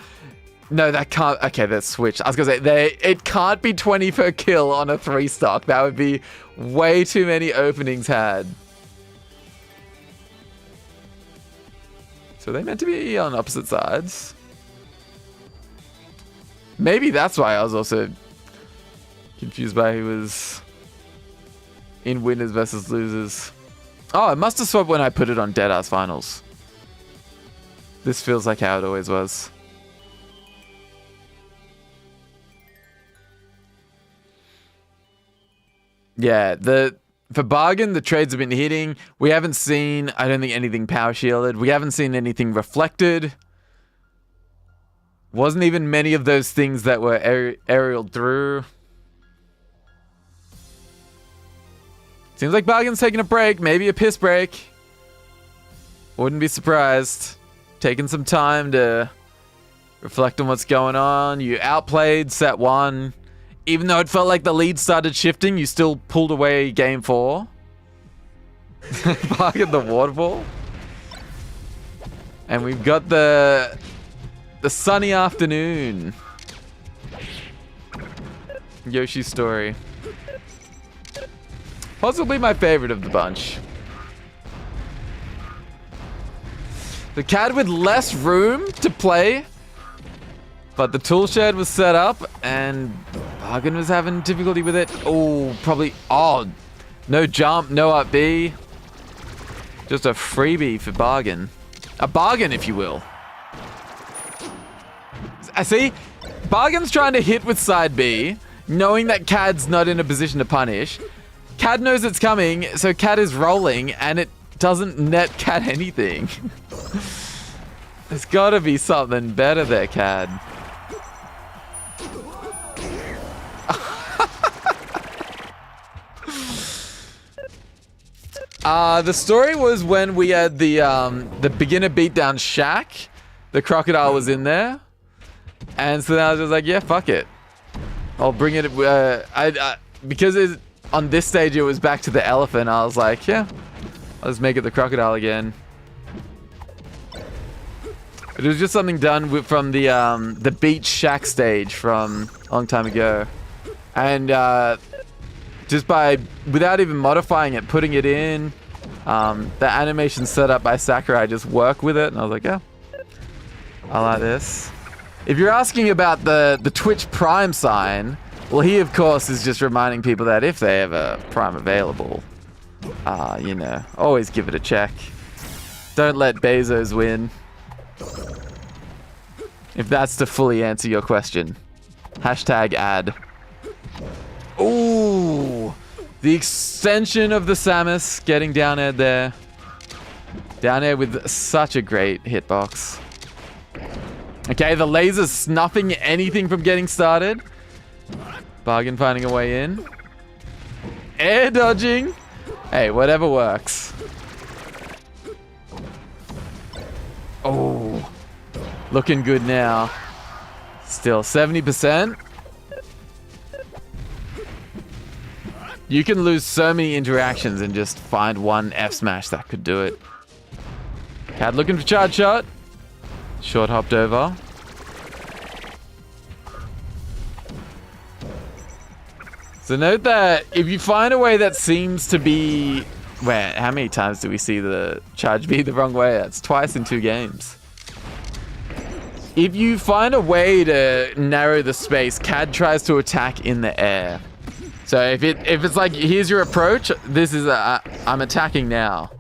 No, that can't... Okay, that's switched. I was going to say, it can't be 20 per kill on a 3-stock. That would be way too many openings had. So are they meant to be on opposite sides? Maybe that's why I was also confused by who was in winners versus losers. Oh, I must have swapped when I put it on Deadass Finals. This feels like how it always was. Yeah, for Bargain, the trades have been hitting. We haven't seen, I don't think, anything power shielded. We haven't seen anything reflected. Wasn't even many of those things that were aerialed through. Seems like Bargain's taking a break, maybe a piss break. Wouldn't be surprised. Taking some time to reflect on what's going on. You outplayed set 1. Even though it felt like the lead started shifting, you still pulled away game 4. Bargain the waterfall. And we've got the sunny afternoon. Yoshi's story. Possibly my favorite of the bunch. The CAD with less room to play, but the tool shed was set up and Bargain was having difficulty with it. Oh, probably. Oh, no jump, no up B. Just a freebie for Bargain. A bargain, if you will. I see. Bargain's trying to hit with side B, knowing that CAD's not in a position to punish. CAD knows it's coming, so CAD is rolling, and it doesn't net CAD anything. There's gotta be something better there, CAD. The story was when we had the beginner beatdown shack. The crocodile was in there. And so then I was just like, yeah, fuck it. I'll bring it. Because on this stage it was back to the elephant, I was like, yeah, I'll just make it the crocodile again. It was just something done from the beach shack stage from a long time ago. And just without even modifying it, putting it in, the animation set up by Sakurai, just work with it. And I was like, yeah, I like this. If you're asking about the Twitch Prime sign, well, he, of course, is just reminding people that if they have a Prime available, you know, always give it a check. Don't let Bezos win. If that's to fully answer your question. Hashtag ad. Ooh, the extension of the Samus getting down air there. Down air with such a great hitbox. Okay, the laser's snuffing anything from getting started. Bargain finding a way in. Air dodging. Hey, whatever works. Oh, looking good now. Still 70%. You can lose so many interactions and just find one F smash that could do it. CAD looking for charge shot. Short hopped over. So note that if you find a way that seems to be... Wait, how many times do we see the charge be the wrong way? That's twice in 2 games. If you find a way to narrow the space, CAD tries to attack in the air. So if it's like, here's your approach, this is I'm attacking now.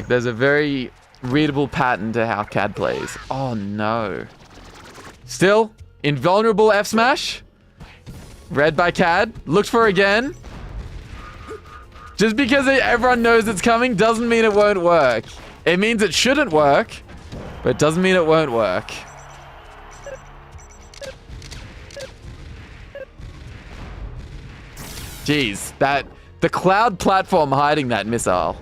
There's a very readable pattern to how CAD plays. Oh no. Still, invulnerable F smash. Read by CAD. Looked for again. Just because everyone knows it's coming doesn't mean it won't work. It means it shouldn't work, but it doesn't mean it won't work. Jeez, the cloud platform hiding that missile.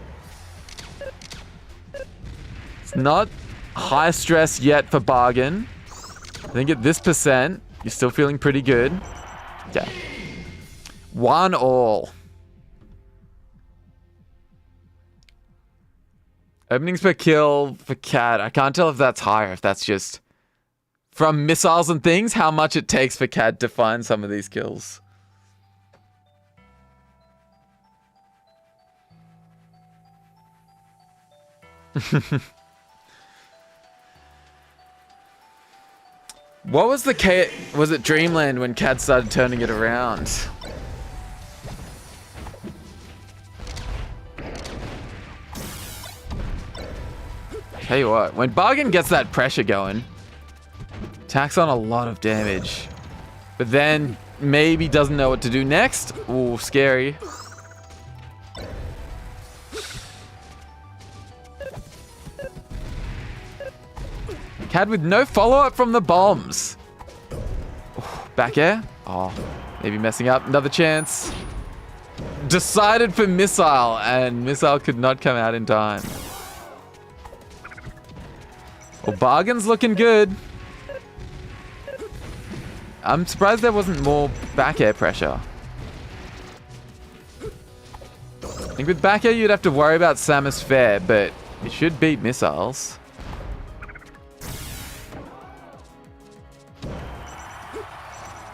It's not high stress yet for Bargain. I think at this percent, you're still feeling pretty good. Yeah. 1-all. Openings per kill for CAD. I can't tell if that's higher, if that's just from missiles and things, how much it takes for CAD to find some of these kills. What was was it Dreamland when CAD started turning it around? Tell you what, when Bargain gets that pressure going, tacks on a lot of damage, but then maybe doesn't know what to do next. Ooh, scary. Cad with no follow-up from the bombs. Back air. Oh, maybe messing up. Another chance. Decided for missile, and missile could not come out in time. Well, bargain's looking good. I'm surprised there wasn't more back air pressure. I think with back air you'd have to worry about Samus Fair, but it should beat missiles.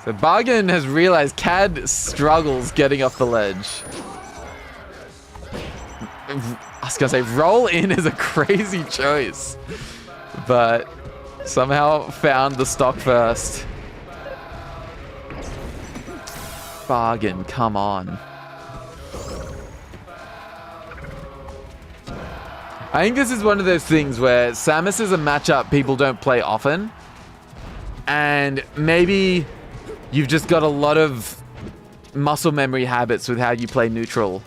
So Bargain has realized Cad struggles getting off the ledge. I was gonna say roll in is a crazy choice, but somehow found the stock first. Bargain, come on. I think this is one of those things where Samus is a matchup people don't play often, and maybe you've just got a lot of muscle memory habits with how you play neutral.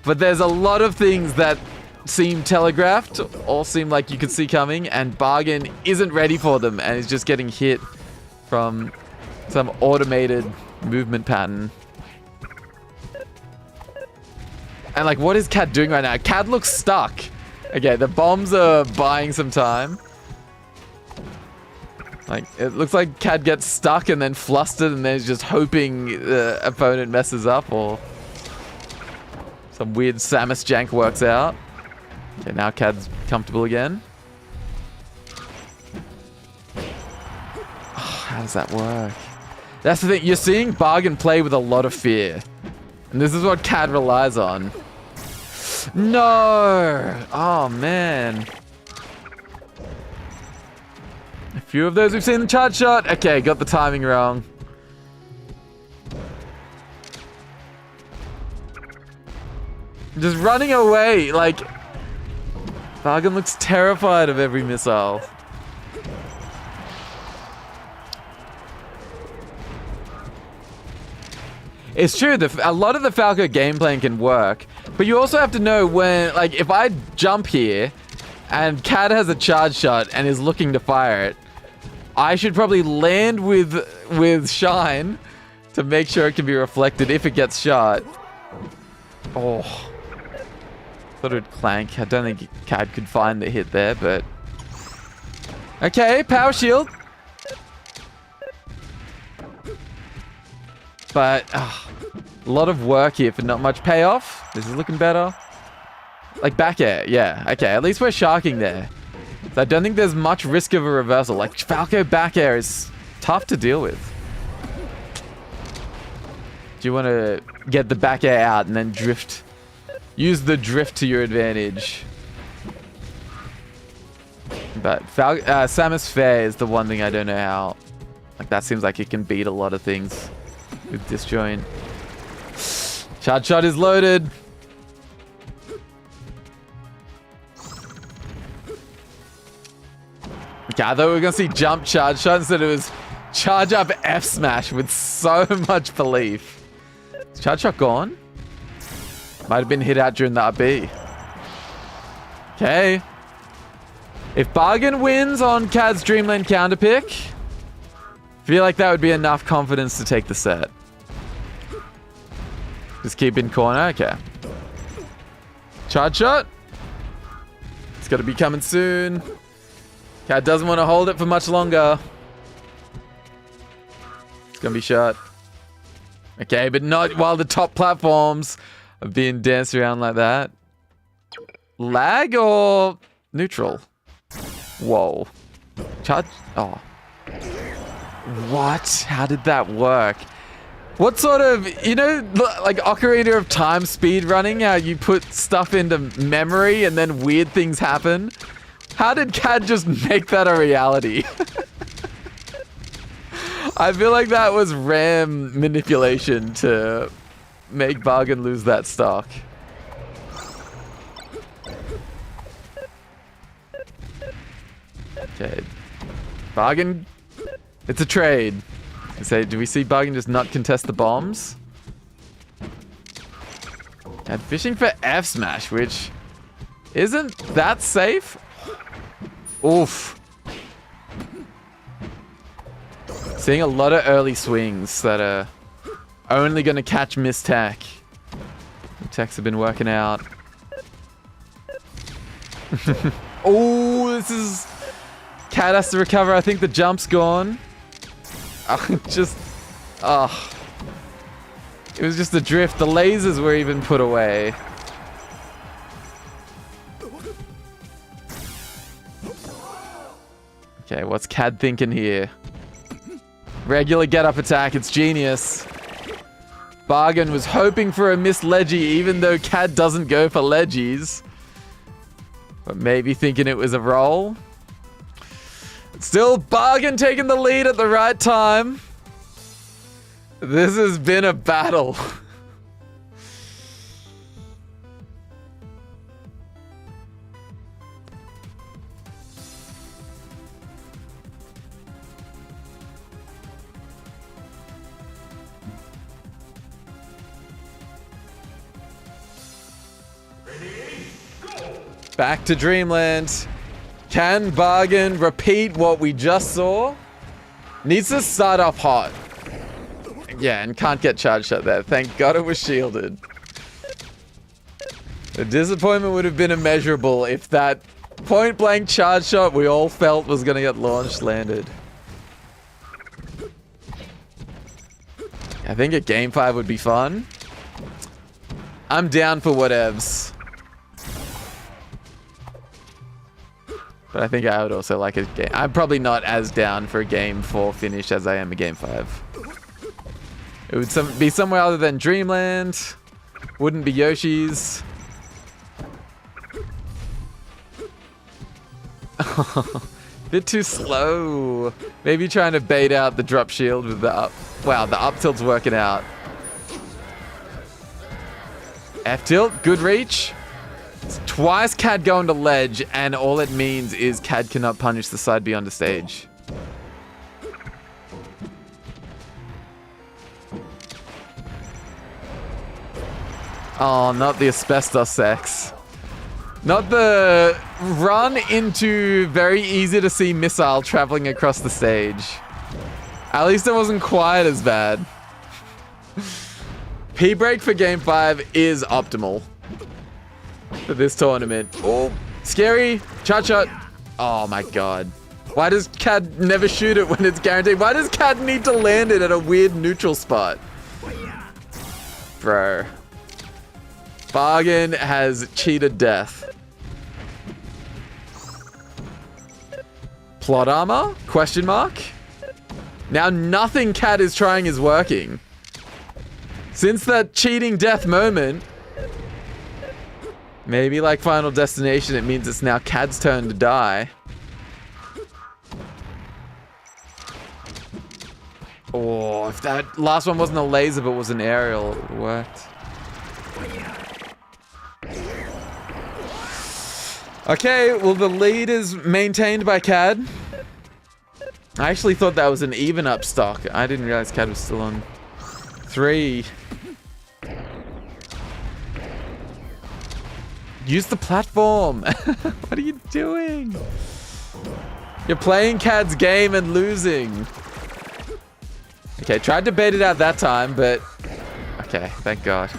But there's a lot of things that seem telegraphed or seem like you could see coming, and Bargain isn't ready for them and is just getting hit from some automated movement pattern. And like, what is Cad doing right now? Cad looks stuck. Okay, the bombs are buying some time. Like, it looks like Cad gets stuck and then flustered and then is just hoping the opponent messes up or some weird Samus jank works out. Okay, now Cad's comfortable again. Oh, how does that work? That's the thing. You're seeing Bargain play with a lot of fear. And this is what Cad relies on. No! Oh, man. A few of those we've seen the charge shot. Okay, got the timing wrong. Just running away. Like, Bargain looks terrified of every missile. It's true, a lot of the Falco game plan can work, but you also have to know when, like, if I jump here and Cad has a charge shot and is looking to fire it, I should probably land with Shine to make sure it can be reflected if it gets shot. Oh. Thought it would clank. I don't think Cad could find the hit there, but... Okay, power shield. But, a lot of work here for not much payoff. This is looking better. Like back air, yeah. Okay, at least we're sharking there. So I don't think there's much risk of a reversal. Like, Falco back air is tough to deal with. Do you want to get the back air out and then drift? Use the drift to your advantage. But Samus Fair is the one thing I don't know how. Like, that seems like it can beat a lot of things with disjoint. Charge shot is loaded. Okay, I thought we were going to see jump charge shot instead it was charge up F smash with so much belief. Is charge shot gone? Might have been hit out during the RB. Okay. If Bargain wins on Cad's Dreamland counterpick, feel like that would be enough confidence to take the set. Just keep in corner. Okay. Charge shot. It's got to be coming soon. Cad doesn't want to hold it for much longer. It's going to be shot. Okay, but not while the top platforms are being danced around like that. Lag or neutral? Whoa. Charge. Oh. What? How did that work? What sort of, you know, like Ocarina of Time speed running, how you put stuff into memory and then weird things happen? How did Cad just make that a reality? I feel like that was RAM manipulation to make Bargain lose that stock. Okay. Bargain. It's a trade. I say, do we see Bargain just not contest the bombs? And fishing for F smash, which isn't that safe. Oof. Seeing a lot of early swings that are only going to catch Miss Tech. Techs have been working out. Oh, this is... Cat has to recover. I think the jump's gone. Just... Oh. It was just a drift. The lasers were even put away. Okay, what's Cad thinking here? Regular get-up attack. It's genius. Bargain was hoping for a missed ledgie, even though Cad doesn't go for ledgies. But maybe thinking it was a roll. Still, Bargain taking the lead at the right time. This has been a battle. Back to Dreamland. Can Bargain repeat what we just saw? Needs to start off hot. Yeah, and can't get charged shot there. Thank God it was shielded. The disappointment would have been immeasurable if that point-blank charge shot we all felt was going to get launched landed. I think a game 5 would be fun. I'm down for whatevs. But I think I would also like a game. I'm probably not as down for a game 4 finish as I am a game 5. It would be somewhere other than Dreamland. Wouldn't be Yoshi's. Bit too slow. Maybe trying to bait out the drop shield with the up. Wow, the up tilt's working out. F tilt, good reach. It's twice Cad going to ledge, and all it means is Cad cannot punish the side beyond the stage. Oh, not the asbestos sex. Not the run into very easy to see missile traveling across the stage. At least it wasn't quite as bad. P-break for game 5 is optimal for this tournament. Oh, scary. Charge shot. Oh my god. Why does Cad never shoot it when it's guaranteed? Why does Cad need to land it at a weird neutral spot? Bro. Bargain has cheated death. Plot armor? Question mark? Now nothing Cad is trying is working. Since that cheating death moment, maybe like Final Destination, it means it's now Cad's turn to die. Oh, if that last one wasn't a laser but was an aerial, it worked. Okay, well the lead is maintained by Cad. I actually thought that was an even up stock. I didn't realize Cad was still on 3. Use the platform. What are you doing? You're playing Cad's game and losing. Okay, tried to bait it out that time, but... Okay, thank God.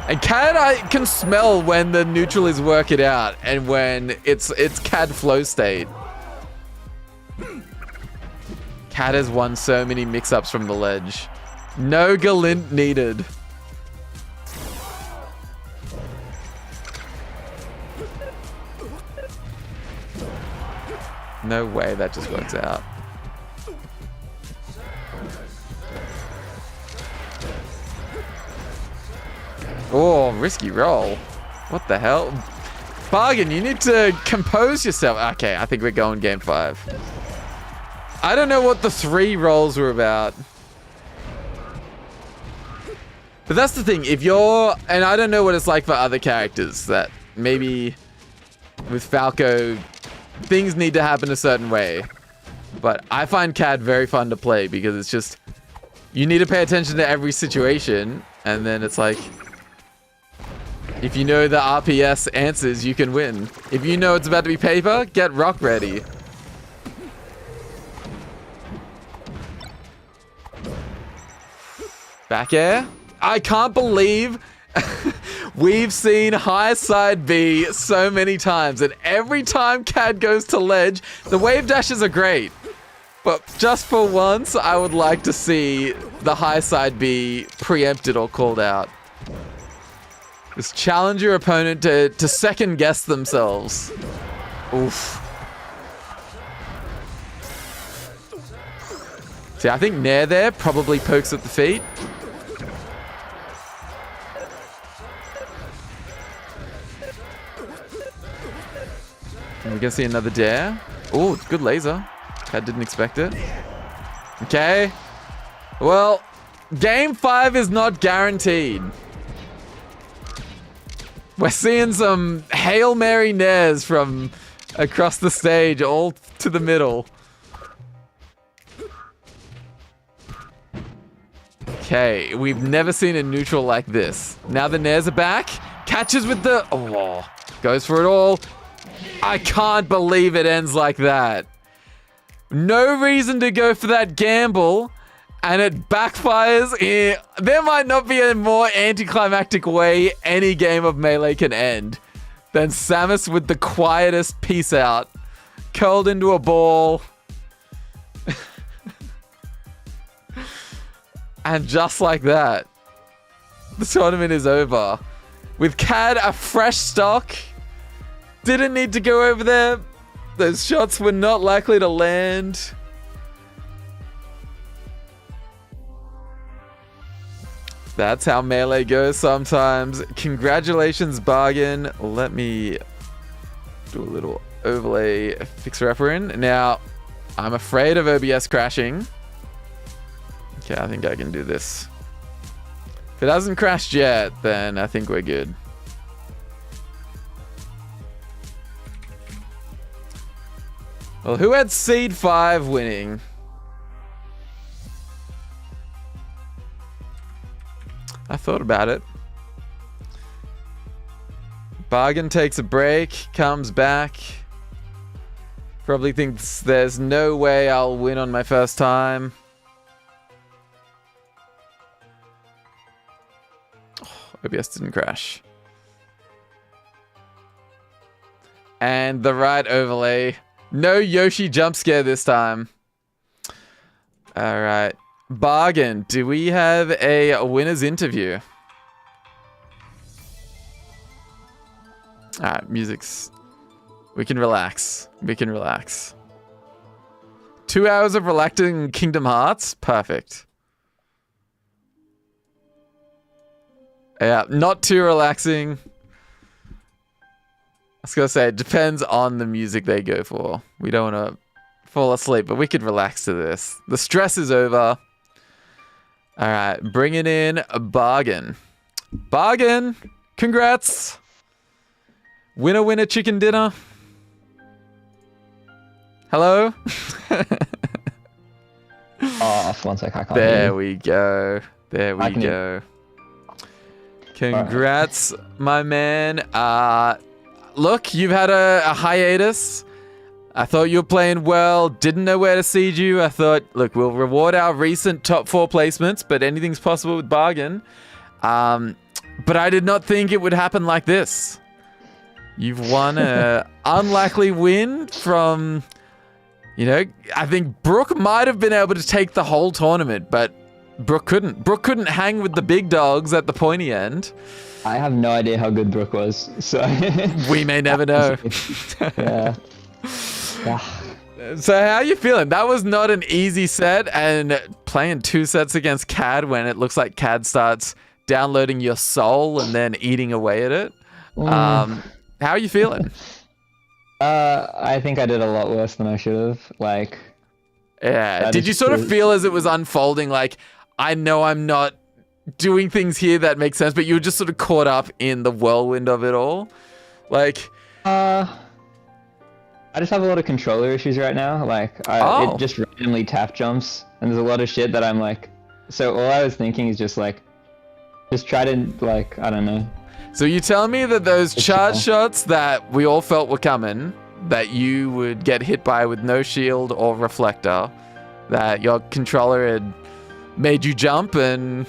And Cad, I can smell when the neutral is working out and when it's Cad flow state. Cad has won so many mix-ups from the ledge. No Galint needed. No way that just works out. Oh, risky roll. What the hell? Bargain, you need to compose yourself. Okay, I think we're going game 5. I don't know what the 3 rolls were about. But that's the thing. If you're... And I don't know what it's like for other characters. That maybe with Falco, things need to happen a certain way. But I find Cad very fun to play because it's just... You need to pay attention to every situation. And then it's like... If you know the RPS answers, you can win. If you know it's about to be paper, get rock ready. Back air. I can't believe we've seen high side B so many times, and every time Cad goes to ledge, the wave dashes are great. But just for once, I would like to see the high side B preempted or called out. Just challenge your opponent to second guess themselves. Oof. See, I think Nair there probably pokes at the feet. And we can see another dare. Oh, good laser. I didn't expect it. Okay. Well, game 5 is not guaranteed. We're seeing some Hail Mary Nairs from across the stage, all to the middle. Okay, we've never seen a neutral like this. Now the Nairs are back. Catches with the... Oh, goes for it all. I can't believe it ends like that. No reason to go for that gamble, and it backfires. There might not be a more anticlimactic way any game of Melee can end than Samus with the quietest peace out, curled into a ball. And just like that, the tournament is over. With Cad a fresh stock, didn't need to go over there. Those shots were not likely to land. That's how Melee goes sometimes. Congratulations, Bargain. Let me do a little overlay fixer-upper in. Now, I'm afraid of OBS crashing. Okay, I think I can do this. If it hasn't crashed yet, then I think we're good. Well, who had Seed 5 winning? I thought about it. Bargain takes a break, comes back. Probably thinks there's no way I'll win on my first time. OBS didn't crash. And the right overlay. No Yoshi jump scare this time. All right. Bargain. Do we have a winner's interview? All right. Music's... We can relax. We can relax. 2 hours of relaxing Kingdom Hearts? Perfect. Yeah, not too relaxing. I was gonna say, it depends on the music they go for. We don't want to fall asleep, but we could relax to this. The stress is over. All right, bringing in a Bargain. Bargain, congrats. Winner, winner, chicken dinner. Hello? Oh, one sec, I can't There hear you. we go. There we go. Congrats, my man. Look, you've had a hiatus. I thought you were playing well. Didn't know where to seed you. I thought, look, we'll reward our recent top 4 placements, but anything's possible with Bargain. But I did not think it would happen like this. You've won a unlikely win from, you know, I think Brooke might have been able to take the whole tournament, but Brooke couldn't. Brooke couldn't hang with the big dogs at the pointy end. I have no idea how good Brooke was, so... We may never know. Yeah. So how are you feeling? That was not an easy set, and playing 2 sets against Cad when it looks like Cad starts downloading your soul and then eating away at it. How are you feeling? I think I did a lot worse than I should have. Like... Yeah. Did you sort of feel as it was unfolding, like, I know I'm not doing things here that make sense, but you were just sort of caught up in the whirlwind of it all? Like... I just have a lot of controller issues right now. Like, it just randomly tap jumps, and there's a lot of shit that I'm like... So all I was thinking is just like... Just try to, like, I don't know... So you tell me that those charge shots that we all felt were coming, that you would get hit by with no shield or reflector, that your controller had made you jump and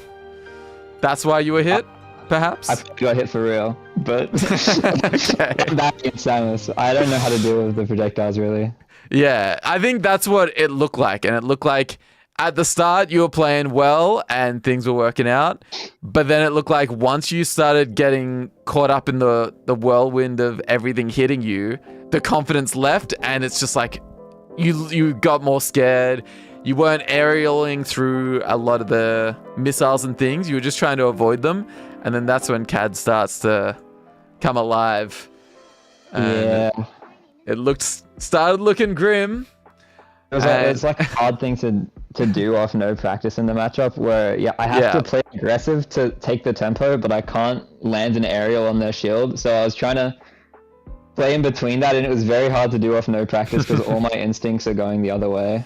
that's why you were hit, perhaps? I got hit for real, but that in Samus, I don't know how to deal with the projectiles really. Yeah, I think that's what it looked like, and it looked like at the start you were playing well and things were working out, but then it looked like once you started getting caught up in the whirlwind of everything hitting you, the confidence left, and it's just like you got more scared. You weren't aerialing through a lot of the missiles and things. You were just trying to avoid them. And then that's when CAD starts to come alive. And yeah. It started looking grim. It's like a hard thing to do off no practice in the matchup where I have to play aggressive to take the tempo, but I can't land an aerial on their shield. So I was trying to play in between that, and it was very hard to do off no practice because all my instincts are going the other way.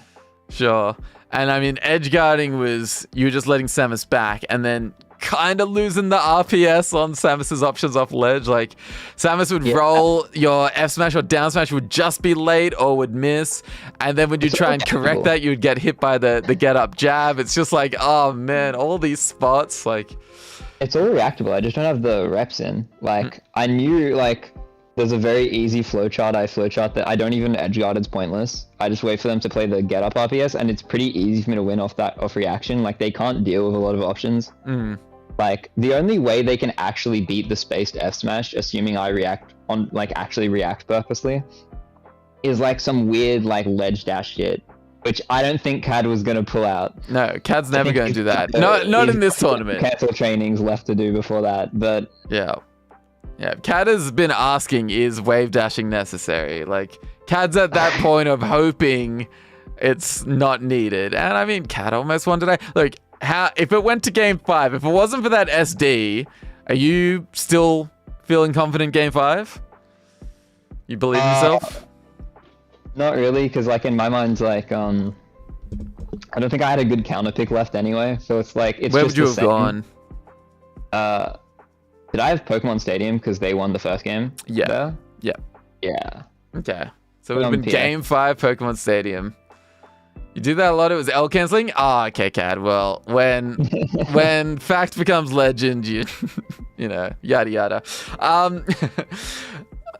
Sure. And I mean, edge guarding was, you were just letting Samus back and then kind of losing the RPS on Samus's options off ledge. Like, Samus would roll, your F smash or down smash would just be late or would miss. And then when you try and correct that, you would get hit by the get up jab. It's just like, oh man, all these spots, like. It's all reactable. I just don't have the reps in. Like, I knew, like, there's a very easy flowchart. I flowchart that I don't even edge guard. It's pointless. I just wait for them to play the get up RPS, and it's pretty easy for me to win off reaction. Like, they can't deal with a lot of options. Like, the only way they can actually beat the spaced F smash, assuming I actually react purposely, is like some weird like ledge dash shit, which I don't think CAD was gonna pull out. No, CAD's never going to do that. Not in this tournament. Cancel trainings left to do before that, but yeah. CAD has been asking, is wave dashing necessary? Like, CAD's at that point of hoping it's not needed. And I mean, CAD almost won today. Look, if it went to game 5, if it wasn't for that SD, are you still feeling confident game 5? You believe in yourself? Not really, because like in my mind, like I don't think I had a good counter pick left anyway. So it's like where would you have gone? Did I have Pokemon Stadium because they won the first game? Yeah. There? Yeah. Yeah. Okay. So it would have been game 5 Pokemon Stadium. You do that a lot. It was L canceling. Ah, okay, CAD. Well, when fact becomes legend, you know, yada yada.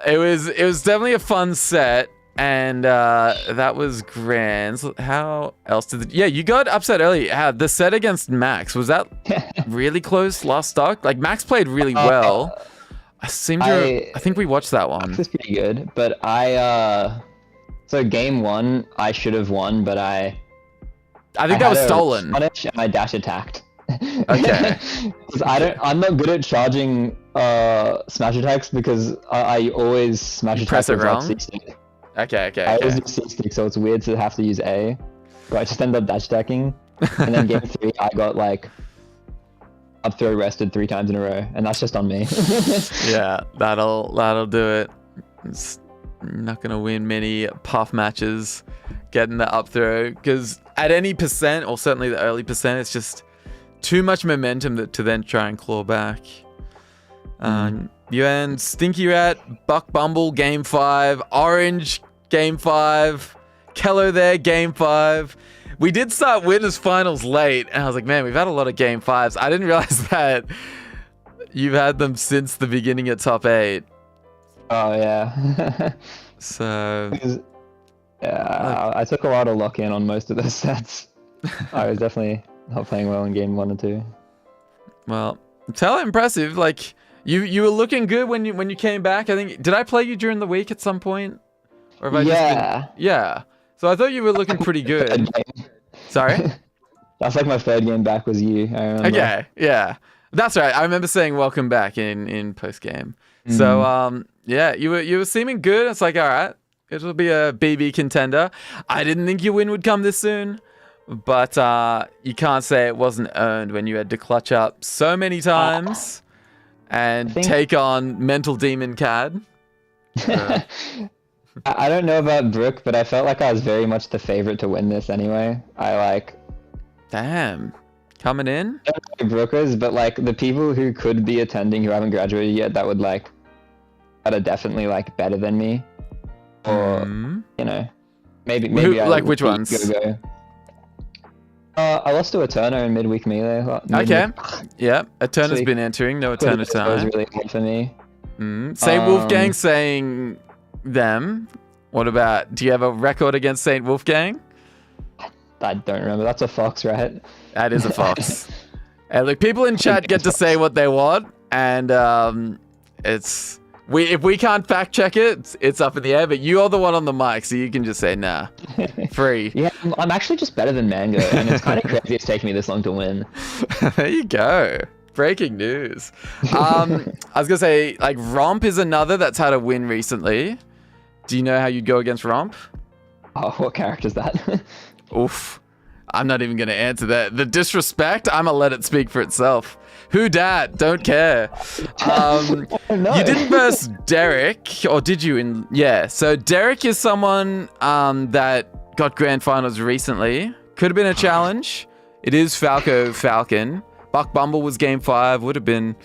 It was definitely a fun set, and that was grand. So how else did you got upset early? The set against Max, was that really close last stock? Like, Max played really well. I think we watched that one. Max was pretty good, but so game 1 I should have won, but I think that was stolen. Punish and I dash attacked. Okay. I'm not good at charging smash attacks because I always smash press it wrong. Like C-stick. Okay. I always use C-stick, so it's weird to have to use A. But I just end up dash attacking, and then game 3 I got like up throw rested 3 times in a row, and that's just on me. Yeah, that'll do it. It's not gonna win many puff matches getting the up throw, because at any percent, or certainly the early percent, it's just too much momentum to then try and claw back. You and Stinky Rat, Buck Bumble game 5, Orange game 5, Kello there game 5. We did start winners finals late, and I was like, man, we've had a lot of game 5s. I didn't realize that you've had them since the beginning at top 8. Oh yeah. So yeah, I took a lot of lock in on most of those sets. I was definitely not playing well in game 1 and 2. Well, it's hella impressive. Like, you were looking good when you came back. I think, did I play you during the week at some point? Or have I just been... Yeah. So I thought you were looking pretty good. Sorry? That's like my 3rd game back was you, I remember. Okay, yeah. That's right. I remember saying welcome back in post game. So yeah, you were seeming good. It's like, all right, it'll be a BB contender. I didn't think your win would come this soon, but you can't say it wasn't earned when you had to clutch up so many times and take on Mental Demon CAD. I don't know about Brooke, but I felt like I was very much the favorite to win this anyway. Damn. Coming in? Brookers, but like the people who could be attending who haven't graduated yet that are definitely like better than me, or you know, maybe like which ones? Go. I lost to Eterna in midweek melee. Okay. Yeah, Eterna's been entering. No Eterna That was tonight. really hard for me. Saint Wolfgang saying them. What about? Do you have a record against Saint Wolfgang? I don't remember. That's a fox, right? That is a fox. Hey, look, people in chat get to say what they want, and if we can't fact check it, it's up in the air. But you're the one on the mic, so you can just say nah, free. Yeah, I'm actually just better than Mango, and it's kind of crazy it's taken me this long to win. There you go. Breaking news. I was gonna say, like, Romp is another that's had a win recently. Do you know how you'd go against Romp? Oh, what character is that? Oof. I'm not even going to answer that. The disrespect, I'm going to let it speak for itself. Who dat? Don't care. No. You didn't verse Derek, or did you? Yeah, so Derek is someone that got grand finals recently. Could have been a challenge. It is Falco Falcon. Buck Bumble was game 5. Would have been...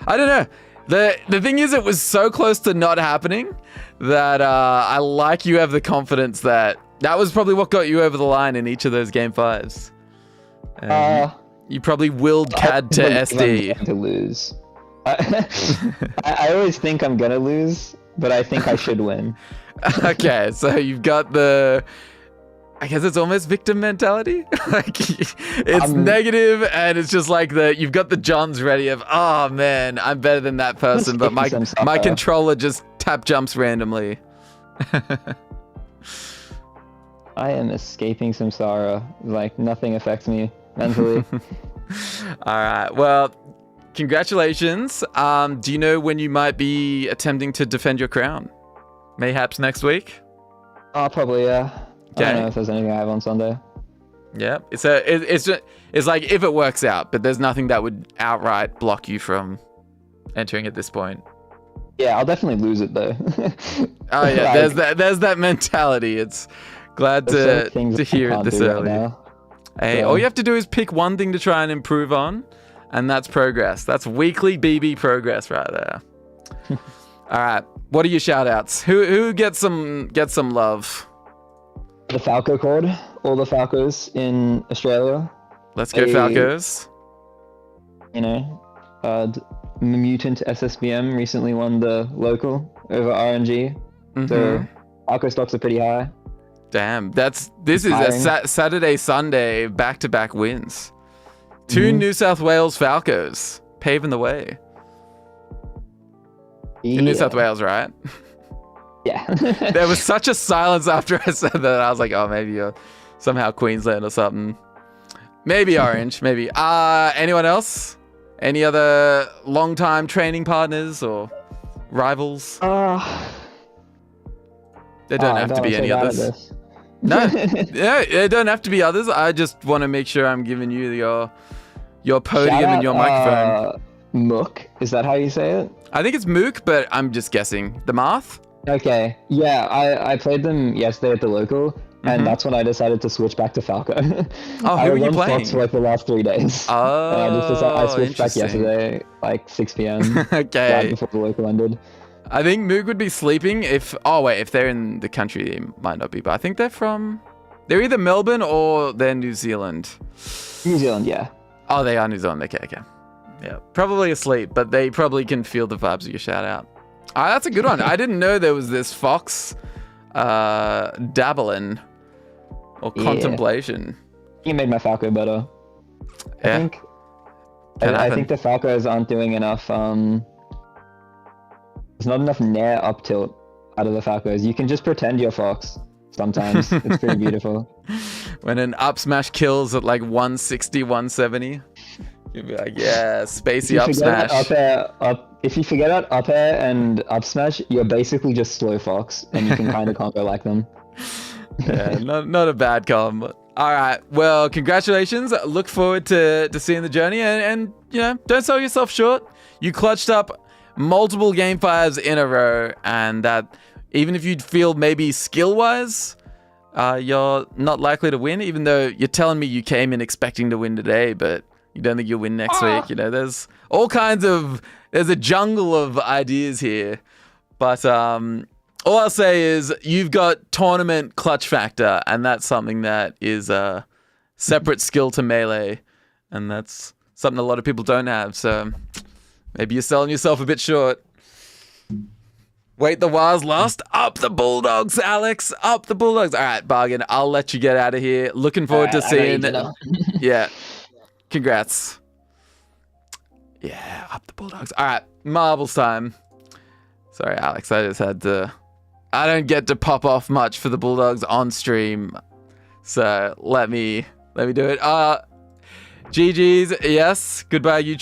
I don't know. The thing is, it was so close to not happening that I like you have the confidence that was probably what got you over the line in each of those game 5s. You probably willed CAD to SD. I'm going to lose. I always think I'm going to lose, but I think I should win. Okay, so you've got the... I guess it's almost victim mentality. Like, it's negative, and it's just like you've got the Johns ready of, oh man, I'm better than that person, but my controller just tap jumps randomly. I am escaping samsara. Like, nothing affects me mentally. All right, well, congratulations. Do you know when you might be attempting to defend your crown? Mayhaps next week? Probably, yeah. Okay. I don't know if there's anything I have on Sunday. Yeah, it's like if it works out, but there's nothing that would outright block you from entering at this point. Yeah, I'll definitely lose it though. Oh yeah, there's that mentality. It's glad to hear it this early. Right hey, all you have to do is pick one thing to try and improve on, and that's progress. That's weekly BB progress right there. All right, what are your shout outs? Who gets some love? The Falco Chord, all the Falcos in Australia. Let's go Falcos. You know, Mutant SSBM recently won the local over RNG. So Falco stocks are pretty high. Damn, this is a Saturday, Sunday back-to-back wins. 2 New South Wales Falcos paving the way. Yeah. In New South Wales, right? Yeah. There was such a silence after I said that. I was like, oh, maybe you're somehow Queensland or something. Maybe Orange, maybe. Anyone else? Any other long-time training partners or rivals? There don't have to be any others. No, yeah, there don't have to be others. I just want to make sure I'm giving you your podium and your microphone. Mook, is that how you say it? I think it's Mook, but I'm just guessing. The Math? Okay, yeah, I played them yesterday at the local, and that's when I decided to switch back to Falco. Oh, who were you playing? Fox for like the last 3 days. Oh, I switched back yesterday, like 6 p.m. Okay. Right before the local ended. I think Moog would be sleeping if they're in the country, they might not be, but I think they're either Melbourne or they're New Zealand. New Zealand, yeah. Oh, they are New Zealand. Okay. Yeah, probably asleep, but they probably can feel the vibes of your shout out. That's a good one. I didn't know there was this Fox dabbling or contemplation. You made my Falco better. Yeah. I think the Falcos aren't doing enough. There's not enough nair up tilt out of the Falcos. You can just pretend you're Fox sometimes. It's pretty beautiful. When an up smash kills at like 160, 170, you'll be like, yeah, spacey up smash. If you forget out up air and up smash, you're basically just slow Fox, and you can kind of combo like them. Yeah, not a bad combo. All right, well, congratulations. Look forward to seeing the journey, and you know, don't sell yourself short. You clutched up multiple game 5s in a row, and that even if you feel maybe skill-wise, you're not likely to win, even though you're telling me you came in expecting to win today, but You don't think you'll win next week? You know, there's all kinds of... There's a jungle of ideas here. But all I'll say is you've got tournament clutch factor, and that's something that is a separate skill to melee. And that's something a lot of people don't have. So maybe you're selling yourself a bit short. Wait, the while's lost. Up the Bulldogs, Alex. Up the Bulldogs. All right, bargain. I'll let you get out of here. Looking forward to seeing... Yeah. Congrats. Yeah, up the Bulldogs. All right, marbles time. Sorry, Alex. I just had to... I don't get to pop off much for the Bulldogs on stream. So let me do it. GG's. Yes. Goodbye, YouTube.